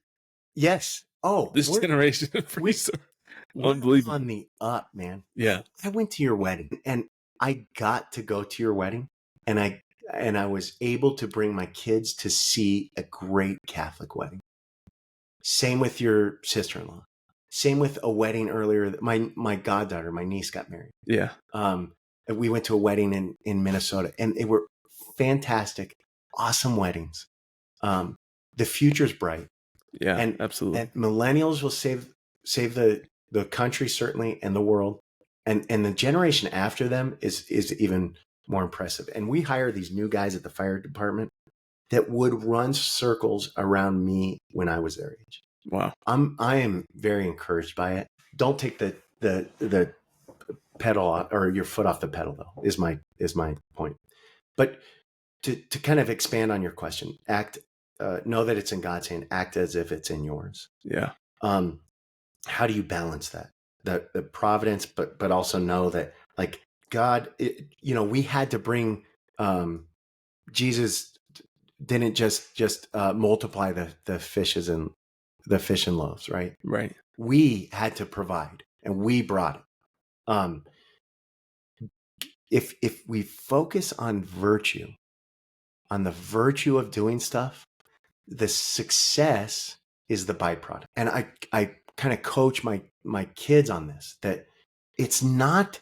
Yes. Oh, this generation of priests are unbelievable. On the up, man. Yeah. I went to your wedding and I got to go to your wedding, and I was able to bring my kids to see a great Catholic wedding. Same with your sister-in-law. Same with a wedding earlier. My goddaughter, my niece, got married. Yeah. We went to a wedding in Minnesota, and they were fantastic, awesome weddings. The future's bright. Yeah, and absolutely. And millennials will save the country, certainly, and the world. And the generation after them is even more impressive. And we hire these new guys at the fire department that would run circles around me when I was their age. Wow. I am very encouraged by it. Don't take the pedal or your foot off the pedal, though, is my point. But to kind of expand on your question, know that it's in God's hand, act as if it's in yours. Yeah. How do you balance that? The providence, but also know that like God, we had to bring, Jesus didn't just multiply the fishes and the fish and loaves, right? Right. We had to provide, and we brought it. If we focus on virtue, on the virtue of doing stuff, the success is the byproduct. And I kind of coach my kids on this, that it's not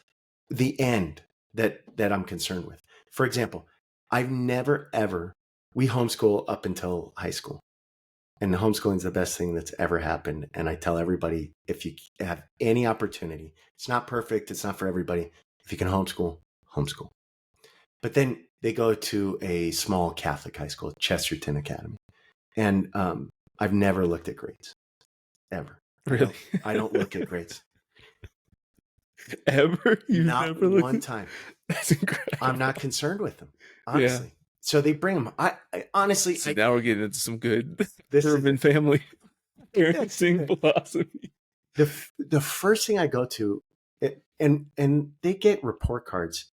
the end that I'm concerned with. For example, I've never, ever, we homeschool up until high school. And homeschooling is the best thing that's ever happened. And I tell everybody, if you have any opportunity, it's not perfect. It's not for everybody. If you can homeschool, homeschool. But then they go to a small Catholic high school, Chesterton Academy. And I've never looked at grades, ever. Really? I don't look at grades. Ever? You've Not never one looked? time. That's incredible. I'm not concerned with them, honestly. So they bring them. I honestly. See, now we're getting into some good This is- urban family Yes. parenting philosophy. The first thing I go to, and they get report cards.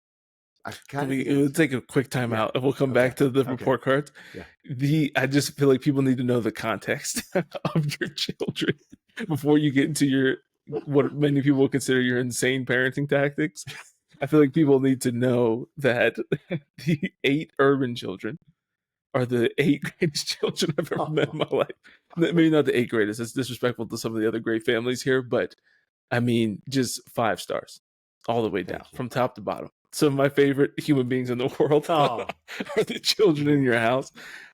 We'll take a quick time out and we'll come back to the report cards. Yeah. I just feel like people need to know the context of your children before you get into what many people consider your insane parenting tactics. I feel like people need to know that the 8 urban children are the 8 greatest children I've ever met in my life. Maybe not the 8 greatest. It's disrespectful to some of the other great families here, but I mean, just 5 stars all the way down from top to bottom. Some of my favorite human beings in the world are the children in your house.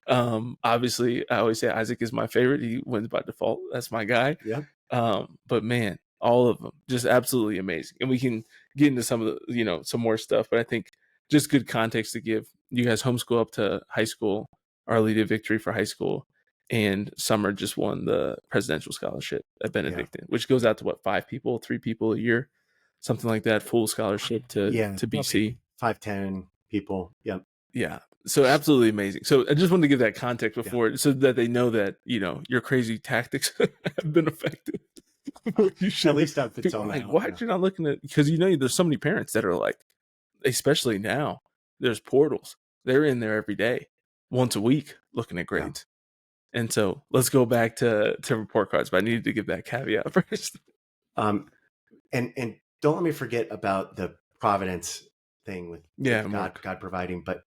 Obviously, I always say Isaac is my favorite. He wins by default. That's my guy. Yeah. But man, all of them just absolutely amazing. And we can get into some of the, some more stuff, but I think just good context to give. You guys homeschool up to high school. Arlie did victory for high school, and Summer just won the presidential scholarship at Benedictine, which goes out to 3 people a year, something like that, full scholarship to BC. 5-10 people. Yep. Yeah. So absolutely amazing. So I just wanted to give that context before so that they know that, your crazy tactics have been effective. At least up until now. Why are you not looking at, because there's so many parents that are like, especially now, there's portals. They're in there every day, once a week, looking at grades. Yeah. And so let's go back to report cards, but I needed to give that caveat first. And don't let me forget about the providence thing with God providing, but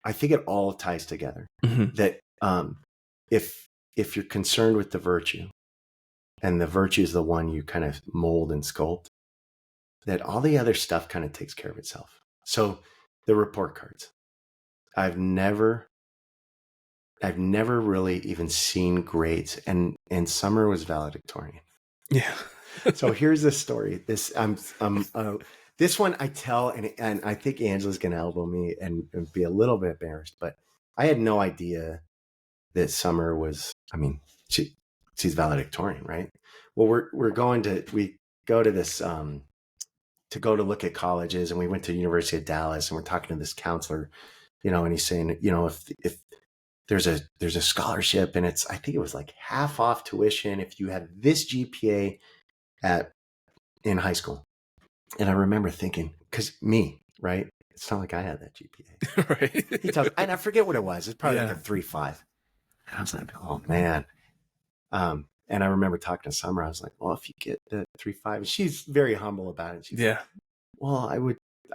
I think it all ties together. Mm-hmm. That if you're concerned with the virtue, and the virtue is the one you kind of mold and sculpt, that all the other stuff kind of takes care of itself. So the report cards, I've never really even seen grades, and Summer was valedictorian. Yeah. So here's the story. This one I tell, and I think Angela's going to elbow me and be a little bit embarrassed, but I had no idea that Summer was, she's valedictorian, right? Well, we go to this, to go to look at colleges, and we went to the University of Dallas, and we're talking to this counselor, and he's saying, if there's a scholarship, and I think it was like half off tuition if you had this GPA in high school. And I remember thinking, because right? It's not like I had that GPA. Right. He tells, and I forget what it was. It's probably like a 3.5. And I was like, oh man. And I remember talking to Summer. I was like, well, if you get the 3.5, and she's very humble about it. She's like, well,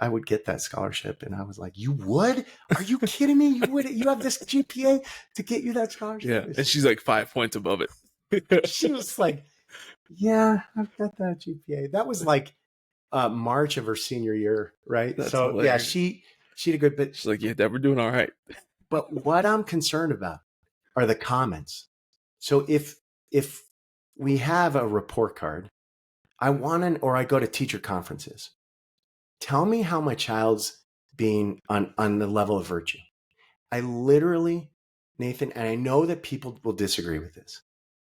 I would get that scholarship. And I was like, you would? Are you kidding me? You would? You have this GPA to get you that scholarship? Yeah. And she's like 5 points above it. She was like, yeah, I've got that GPA. That was like March of her senior year, right? That's so hilarious. Yeah, she did a good bit. She's like, yeah, we're doing all right. But what I'm concerned about are the comments. So if we have a report card, I go to teacher conferences. Tell me how my child's being on the level of virtue. I literally, Nathan, and I know that people will disagree with this.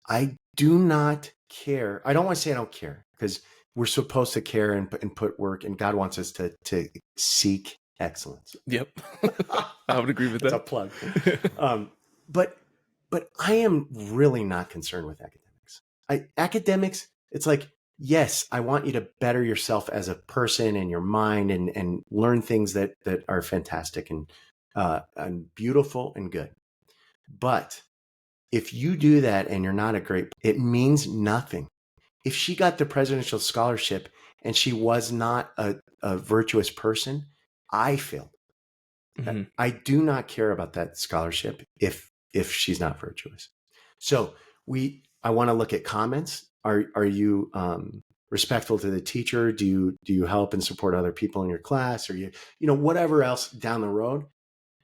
I do not care. I don't want to say I don't care, because we're supposed to care and put work, and God wants us to seek excellence. Yep. I would agree with that. It's a plug. But I am really not concerned with academics. It's like, yes, I want you to better yourself as a person and your mind and learn things that are fantastic and beautiful and good. But if you do that and you're not it means nothing. If she got the presidential scholarship and she was not a virtuous person, I failed. Mm-hmm. I do not care about that scholarship if she's not virtuous. So I want to look at comments. Are you respectful to the teacher? Do you help and support other people in your class, or whatever else down the road?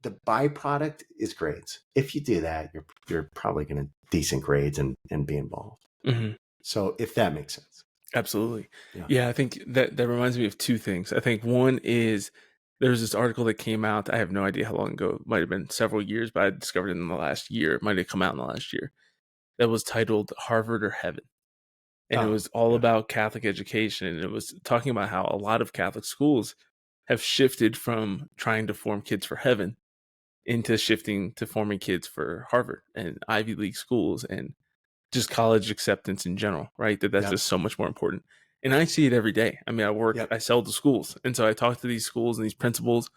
The byproduct is grades. If you do that, you're probably going to decent grades and be involved. Mm-hmm. So if that makes sense. Absolutely. Yeah. Yeah, I think that reminds me of two things. I think one is there's this article that came out. I have no idea how long ago. It might have been several years, but I discovered it in the last year. It might have come out in the last year. That was titled Harvard or Heaven. And it Oh, was all yeah. about Catholic education. And it was talking about how a lot of Catholic schools have shifted from trying to form kids for heaven into shifting to forming kids for Harvard and Ivy League schools and just college acceptance in general, right? That's Yep. just so much more important. And I see it every day. I mean, Yep. I sell to schools. And so I talk to these schools and these principals,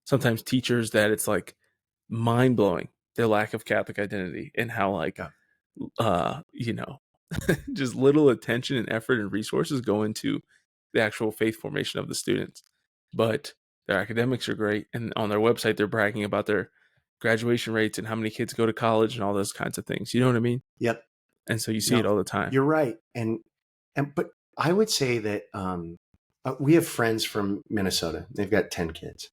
sometimes teachers, that it's like mind blowing their lack of Catholic identity and how like, Yep. you know, just little attention and effort and resources go into the actual faith formation of the students. But their academics are great. And on their website, they're bragging about their graduation rates and how many kids go to college and all those kinds of things. You know what I mean? Yep. And so you see it No, all the time. you're right. But I would say that we have friends from Minnesota. They've got 10 kids,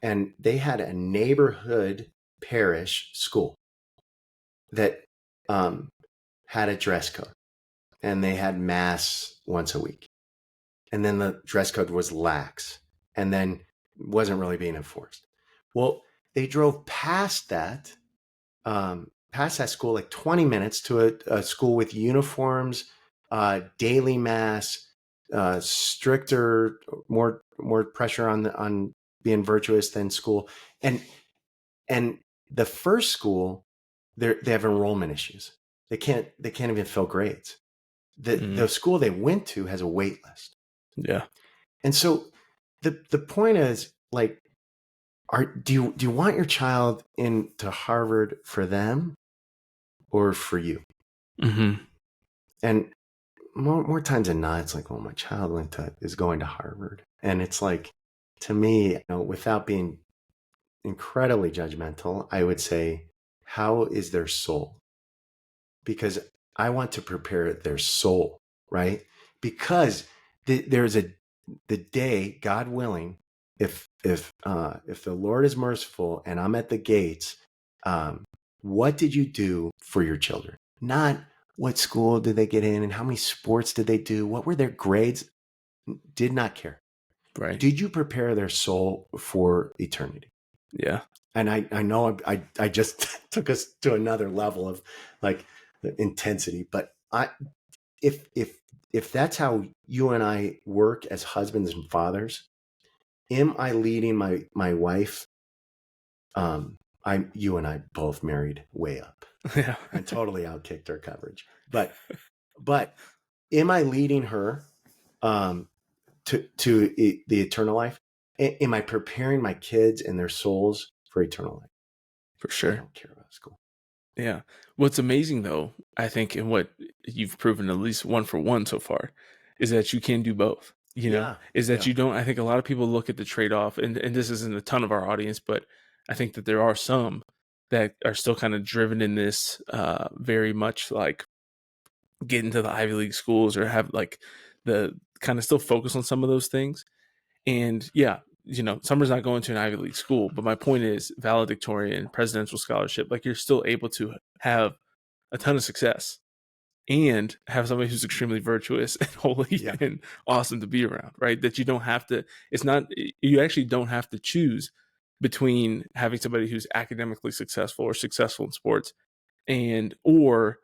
and they had a neighborhood parish school that had a dress code, and they had mass once a week. And then the dress code was lax, and then wasn't really being enforced. Well, they drove past that school, like 20 minutes, to a school with uniforms, daily mass, stricter, more pressure on being virtuous than school. And the first school, they have enrollment issues. They can't even fill grades. The school they went to has a wait list. Yeah. And so the point is, like, do you want your child into Harvard for them or for you? Mm-hmm. And more times than not, it's like, well, my child is going to Harvard. And it's like, to me, without being incredibly judgmental, I would say, how is their soul? Because I want to prepare their soul, right? Because there's the day, God willing, if the Lord is merciful and I'm at the gates, what did you do for your children? Not what school did they get in and how many sports did they do? What were their grades? Did not care. Right. Did you prepare their soul for eternity? Yeah. And I know I just took us to another level of like intensity, but if that's how you and I work as husbands and fathers, am I leading my wife? You and I both married way up Yeah. and totally outkicked our coverage. But am I leading her to the eternal life? Am I preparing my kids and their souls for eternal life? For I sure. don't care about school. Yeah. What's amazing though, I think, and what you've proven at least one for one so far, is that you can do both. Yeah. Is that Yeah. you don't, I think a lot of people look at the trade-off, and this isn't a ton of our audience, but I think that there are some that are still kind of driven in this very much like get into the Ivy League schools or have like the kind of still focus on some of those things. And yeah, Summer's not going to an Ivy League school, but my point is valedictorian, presidential scholarship, like you're still able to have a ton of success and have somebody who's extremely virtuous and holy Yeah. and awesome to be around, right? That you don't have to, you actually don't have to choose between having somebody who's academically successful or successful in sports or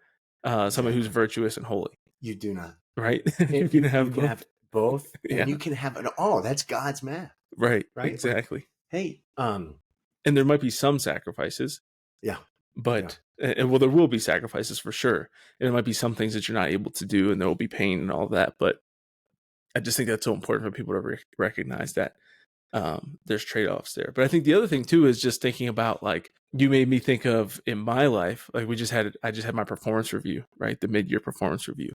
somebody who's Exactly. virtuous and holy, You do not. right? You You can have can both. have both, and Yeah. you can have it all. That's God's math, Right. right? Like, Exactly. hey, And there might be some sacrifices, yeah, yeah, but well, there will be sacrifices for sure. And there might be some things that you're not able to do, and there will be pain and all that. But I just think that's so important for people to recognize that there's trade-offs there. But I think the other thing too is just thinking about, like, you made me think of in my life, like I just had my performance review, right? The mid-year performance review.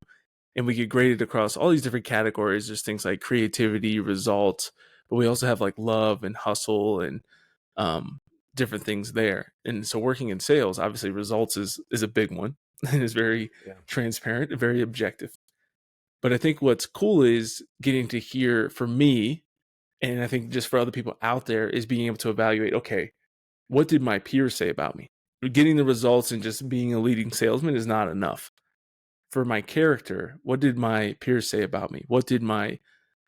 And we get graded across all these different categories. There's things like creativity, results, but we also have like love and hustle and different things there. And so working in sales, obviously results is a big one and is very yeah, transparent and very objective. But I think what's cool is getting to hear for me, and I think just for other people out there, is being able to evaluate, okay, what did my peers say about me? Getting the results and just being a leading salesman is not enough. For my character, what did my peers say about me? What did my,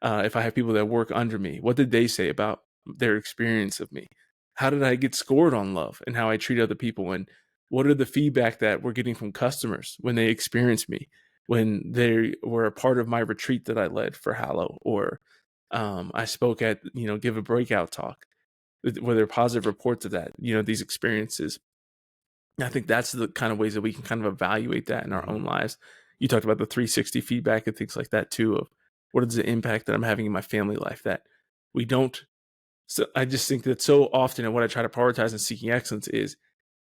if I have people that work under me, what did they say about their experience of me? How did I get scored on love and how I treat other people? And what are the feedback that we're getting from customers when they experience me, when they were a part of my retreat that I led for Hallow, or I spoke at, give a breakout talk? Were there positive reports of that, these experiences? I think that's the kind of ways that we can kind of evaluate that in our Mm-hmm. own lives. You talked about the 360 feedback and things like that too, of what is the impact that I'm having in my family life that we don't. So I just think that so often, and what I try to prioritize in seeking excellence is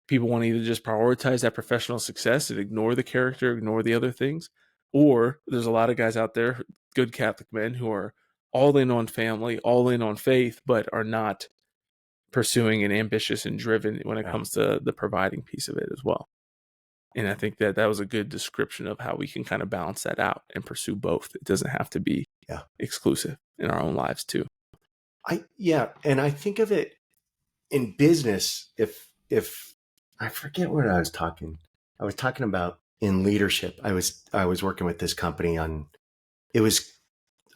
people want to either just prioritize that professional success and ignore the character, ignore the other things, or there's a lot of guys out there, good Catholic men, who are all in on family, all in on faith, but are not pursuing and ambitious and driven when it Yeah. comes to the providing piece of it as well. And I think that that was a good description of how we can kind of balance that out and pursue both. It doesn't have to be Yeah. exclusive in our own lives too. And I think of it in business. If I forget what I was talking about in leadership. I was working with this company on, it was,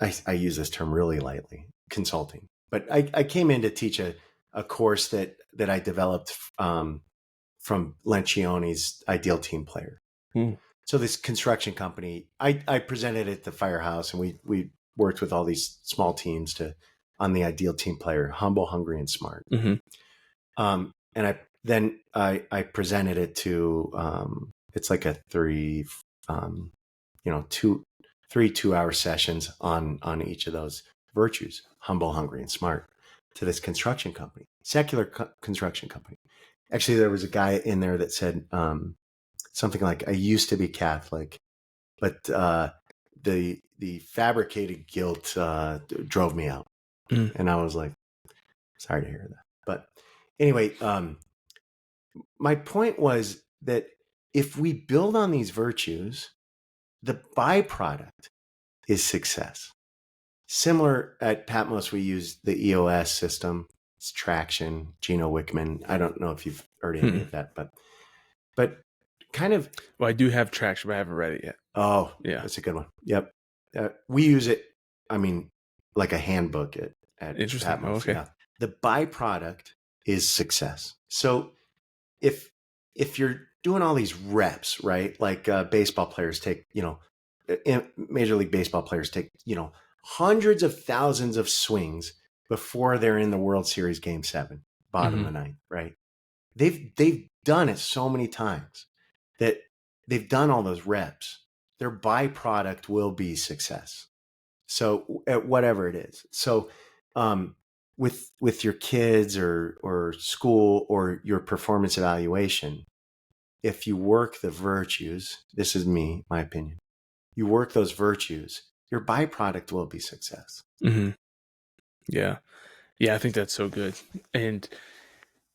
I use this term really lightly, consulting, but I came in to teach a course that I developed from Lencioni's Ideal Team Player. So this construction company, I presented it at the firehouse, and we worked with all these small teams on the Ideal Team Player: humble, hungry, and smart. Mm-hmm. And I presented it to, it's like a three 2-hour sessions on each of those virtues: humble, hungry, and smart, to this construction company, secular construction company. Actually, there was a guy in there that said something like, "I used to be Catholic, but the fabricated guilt drove me out." And I was like, sorry to hear that. But anyway, my point was that if we build on these virtues, the byproduct is success. Similar at Patmos, we use the EOS system. It's traction, Gino Wickman. I don't know if you've heard any of that, but kind of. Well, I do have traction, but I haven't read it yet. Oh, Yeah. that's a good one. Yep. We use it, like a handbook at Interesting. Patmos. Oh, okay. Yeah. The byproduct is success. So if you're doing all these reps, right? Like baseball players take, Major League Baseball players take, hundreds of thousands of swings before they're in the World Series Game 7, bottom of the ninth, right? They've done it so many times that they've done all those reps. Their byproduct will be success. So at whatever it is. So with your kids or school or your performance evaluation, if you work the virtues, this is my opinion, you work those virtues, your byproduct will be success. Mm-hmm. Yeah. Yeah, I think that's so good. And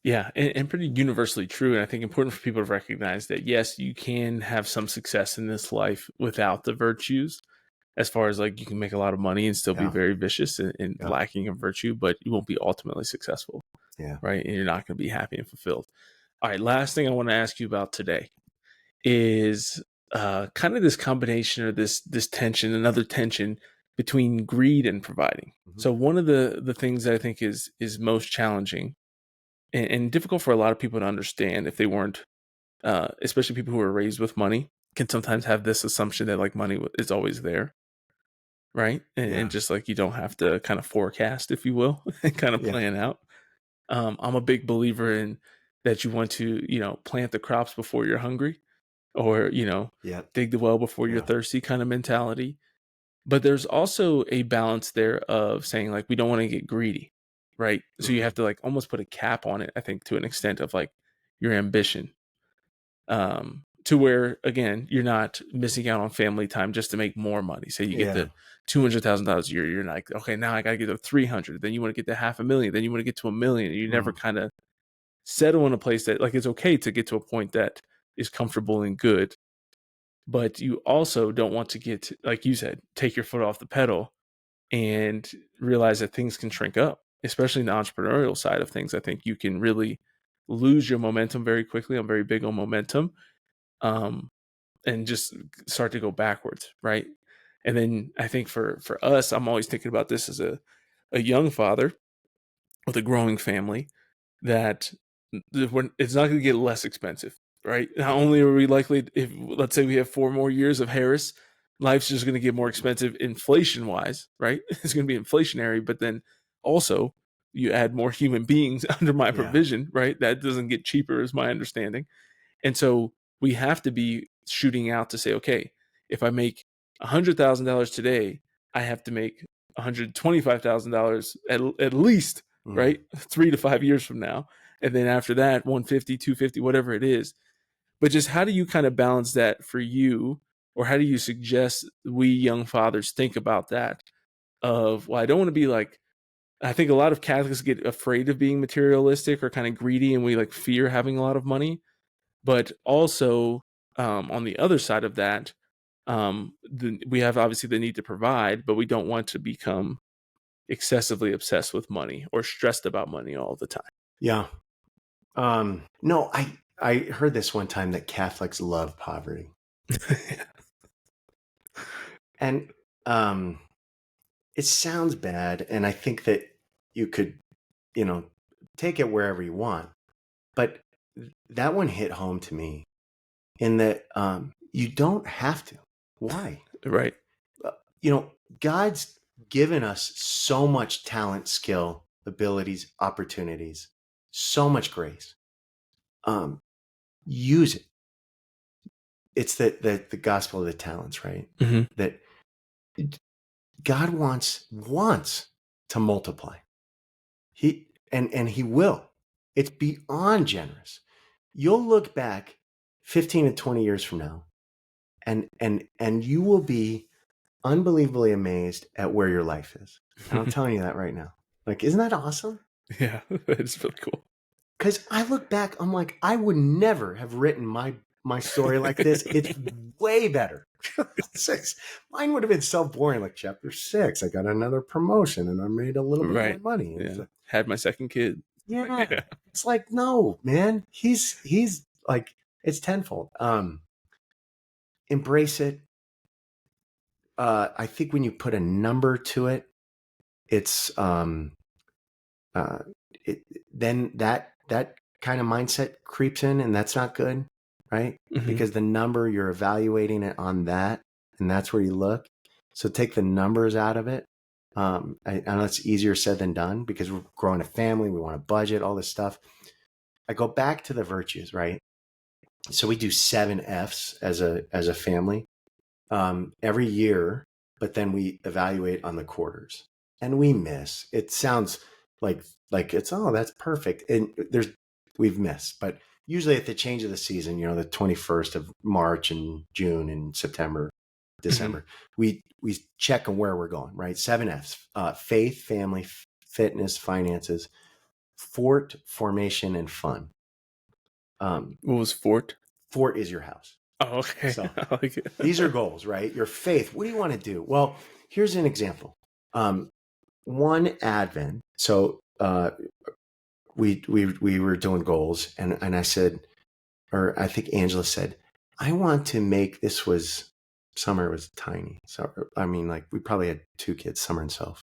yeah, and pretty universally true. And I think important for people to recognize that, yes, you can have some success in this life without the virtues, as far as like you can make a lot of money and still be very vicious and lacking in virtue, but you won't be ultimately successful. Yeah. Right. And you're not going to be happy and fulfilled. All right. Last thing I want to ask you about today is kind of this combination, or this tension, another tension between greed and providing. Mm-hmm. So one of the things that I think is most challenging and difficult for a lot of people to understand, if they weren't, especially people who are raised with money, can sometimes have this assumption that like money is always there. Right. And just like you don't have to kind of forecast, if you will, and kind of plan out. I'm a big believer in that you want to, plant the crops before you're hungry, or, dig the well before you're thirsty kind of mentality. But there's also a balance there of saying like, we don't want to get greedy. Right. So you have to like almost put a cap on it, I think, to an extent of like your ambition. To where, again, you're not missing out on family time just to make more money. Say you get the $200,000 a year, you're like, okay, now I got to get to 300. Then you want to get to 500,000. Then you want to get to 1,000,000. You never kind of settle in a place that like it's okay to get to a point that is comfortable and good. but you also don't want to get, like you said, take your foot off the pedal and realize that things can shrink up, especially in the entrepreneurial side of things. I think you can really lose your momentum very quickly. I'm very big on momentum, um, and just start to go backwards, right? And then I think for us, I'm always thinking about this as a young father with a growing family, that it's not going to get less expensive, right? Not only are we likely, if let's say we have 4 more years of Harris, life's just going to get more expensive inflation wise, right? It's going to be inflationary, but then also you add more human beings under my Yeah. provision, right? That doesn't get cheaper, is my understanding. And so we have to be shooting out to say, okay, if I make $100,000 today, I have to make $125,000 at least, Mm. right? 3 to 5 years from now. And then after that, 150, 250, whatever it is. But just how do you kind of balance that for you? Or how do you suggest we young fathers think about that? Of, well, I don't want to be like, I think a lot of Catholics get afraid of being materialistic or kind of greedy, and we like fear having a lot of money. But also, on the other side of that, we have obviously the need to provide, but we don't want to become excessively obsessed with money or stressed about money all the time. Yeah. No, I heard this one time that Catholics love poverty. And it sounds bad, and I think that you could, take it wherever you want. But that one hit home to me in that you don't have to. Why? Right. Uh, God's given us so much talent, skill, abilities, opportunities, so much grace. Use it. It's the gospel of the talents, right? Mm-hmm. That God wants to multiply. And he will. It's beyond generous. You'll look back 15 to 20 years from now, and you will be unbelievably amazed at where your life is. And I'm telling you that right now. Like, isn't that awesome? Yeah, it's really cool. Because I look back, I'm like, I would never have written my story like this. It's way better. Mine would have been so boring. Like chapter 6, I got another promotion and I made a little bit more Right. money. Yeah. Had my second kid. Yeah. Yeah. It's like, no, man. He's like, it's tenfold. Embrace it. I think when you put a number to it, it's uh, then that kind of mindset creeps in, and that's not good, right? Mm-hmm. Because the number, you're evaluating it on that, and that's where you look. So take the numbers out of it. I know it's easier said than done because we're growing a family, we want a budget, all this stuff. I go back to the virtues, right? So we do 7 F's as a family every year, but then we evaluate on the quarters, and we miss. It sounds like it's, oh, that's perfect, and we've missed, but usually at the change of the season, the 21st of March and June and September, December, Mm-hmm. we check on where we're going, right? 7 F's: faith, family, fitness, finances, formation, and fun. What was Fort? Fort is your house. Oh, okay. So I like it. these are goals, right? Your faith. What do you want to do? Well, here's an example. One Advent. So we were doing goals, and I said, or I think Angela said, I want to make, this was, Summer was tiny. So I mean, like, we probably had 2 kids, Summer and Soph.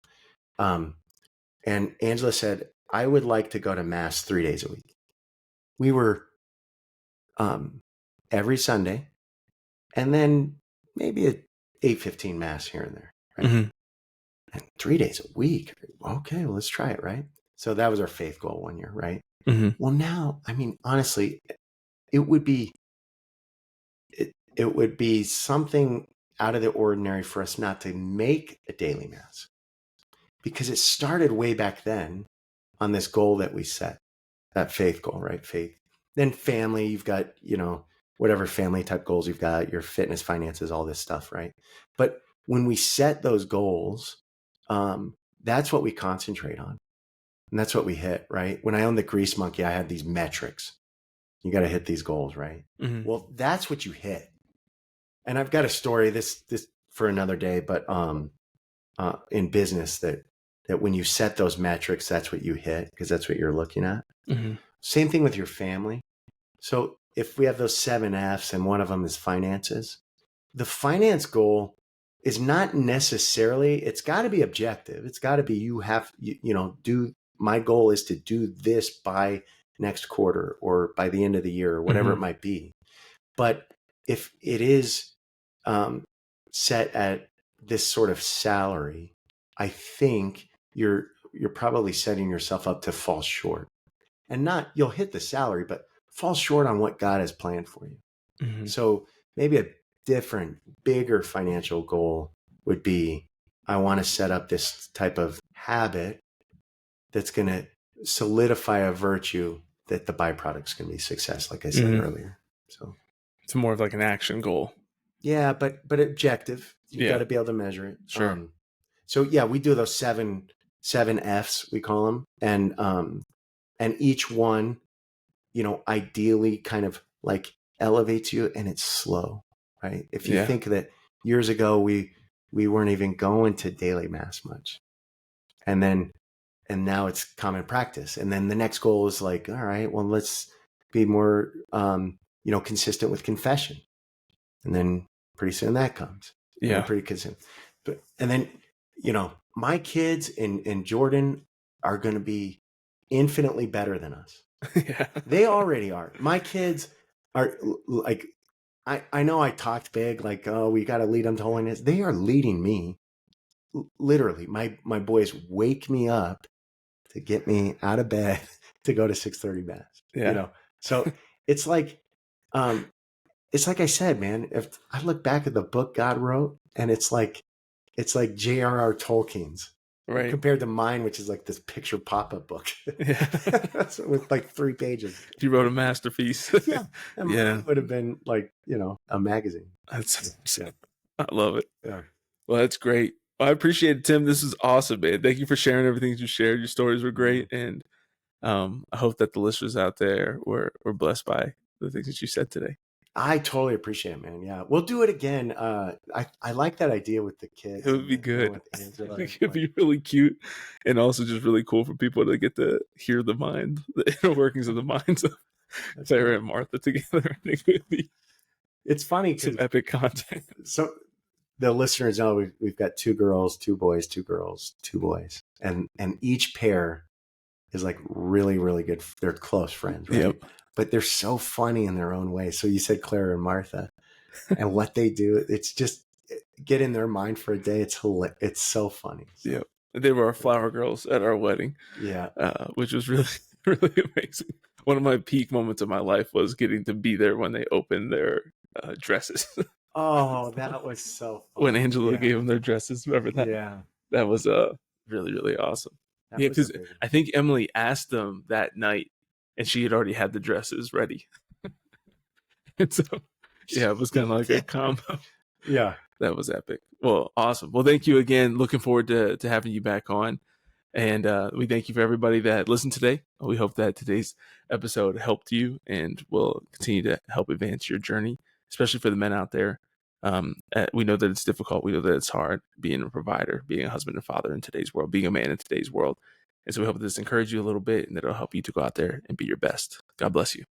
And Angela said, I would like to go to mass 3 days a week. We were every Sunday, and then maybe a 8:15 mass here and there, right? Mm-hmm. And 3 days a week. Okay, well, let's try it, right? So that was our faith goal one year, right? Mm-hmm. Well, now, I mean, honestly, it would be something out of the ordinary for us not to make a daily mass, because it started way back then on this goal that we set, that faith goal, right? Faith. Then family, you've got, whatever family type goals you've got, your fitness, finances, all this stuff, right? But when we set those goals, that's what we concentrate on. And that's what we hit, right? When I owned the Grease Monkey, I had these metrics. You got to hit these goals, right? Mm-hmm. Well, that's what you hit. And I've got a story this for another day, but in business that when you set those metrics, that's what you hit because that's what you're looking at. Mm-hmm. Same thing with your family. So if we have those 7 F's and one of them is finances, the finance goal is not necessarily, it's got to be objective. It's got to be, my goal is to do this by next quarter or by the end of the year or whatever it might be. But if it is set at this sort of salary, I think you're probably setting yourself up to fall short. And not, you'll hit the salary, but fall short on what God has planned for you. Mm-hmm. So maybe a different, bigger financial goal would be, I want to set up this type of habit that's going to solidify a virtue that the byproduct's going to be success, like I said earlier. So it's more of like an action goal. Yeah, but objective. You got to be able to measure it. Sure. So yeah, we do those seven F's, we call them, and each one, ideally kind of like elevates you, and it's slow, right? If you think that years ago we weren't even going to daily mass much, and now it's common practice, and then the next goal is like, all right, well, let's be more consistent with confession, and then pretty soon that comes. Yeah, pretty consistent. And then my kids and Jordan are going to be infinitely better than us. Yeah. They already are. My kids are like, I know I talked big, like, oh, we got to lead them to holiness. They are leading me. Literally, my boys wake me up to get me out of bed to go to 6:30 mass. Yeah. So it's like I said, man, if I look back at the book God wrote, and it's like J.R.R. Tolkien's, right, compared to mine, which is like this picture pop-up book with like 3 pages. You wrote a masterpiece. Yeah. And mine would have been like, a magazine. I love it. Yeah. Well, that's great. Well, I appreciate it, Tim. This is awesome, man. Thank you for sharing everything you shared. Your stories were great. And I hope that the listeners out there were blessed by the things that you said today. I totally appreciate it, man. Yeah, we'll do it again. I like that idea with the kids. It would be good. It could be really cute, and also just really cool for people to get to hear the inner workings of the minds of Sarah and Martha together. It could be. It's funny because some epic content. So the listeners know we've got 2 girls, 2 boys, 2 girls, 2 boys, and each pair is like really, really good. They're close friends, right? Yep. But they're so funny in their own way. So you said Clara and Martha, and what they do, it's just get in their mind for a day. It's so funny. So. Yep. They were our flower girls at our wedding. Yeah. Which was really, really amazing. One of my peak moments of my life was getting to be there when they opened their dresses. Oh, that was so funny. When Angela gave them their dresses. Remember that? Yeah. That was really, really awesome. Because I think Emily asked them that night, and she had already had the dresses ready. And so, it was kind of like a combo. Yeah. That was epic. Well, awesome. Well, thank you again. Looking forward to having you back on. And we thank you for everybody that listened today. We hope that today's episode helped you and will continue to help advance your journey, especially for the men out there. We know that it's difficult. We know that it's hard being a provider, being a husband and father in today's world, being a man in today's world. And so we hope this encouraged you a little bit and that it'll help you to go out there and be your best. God bless you.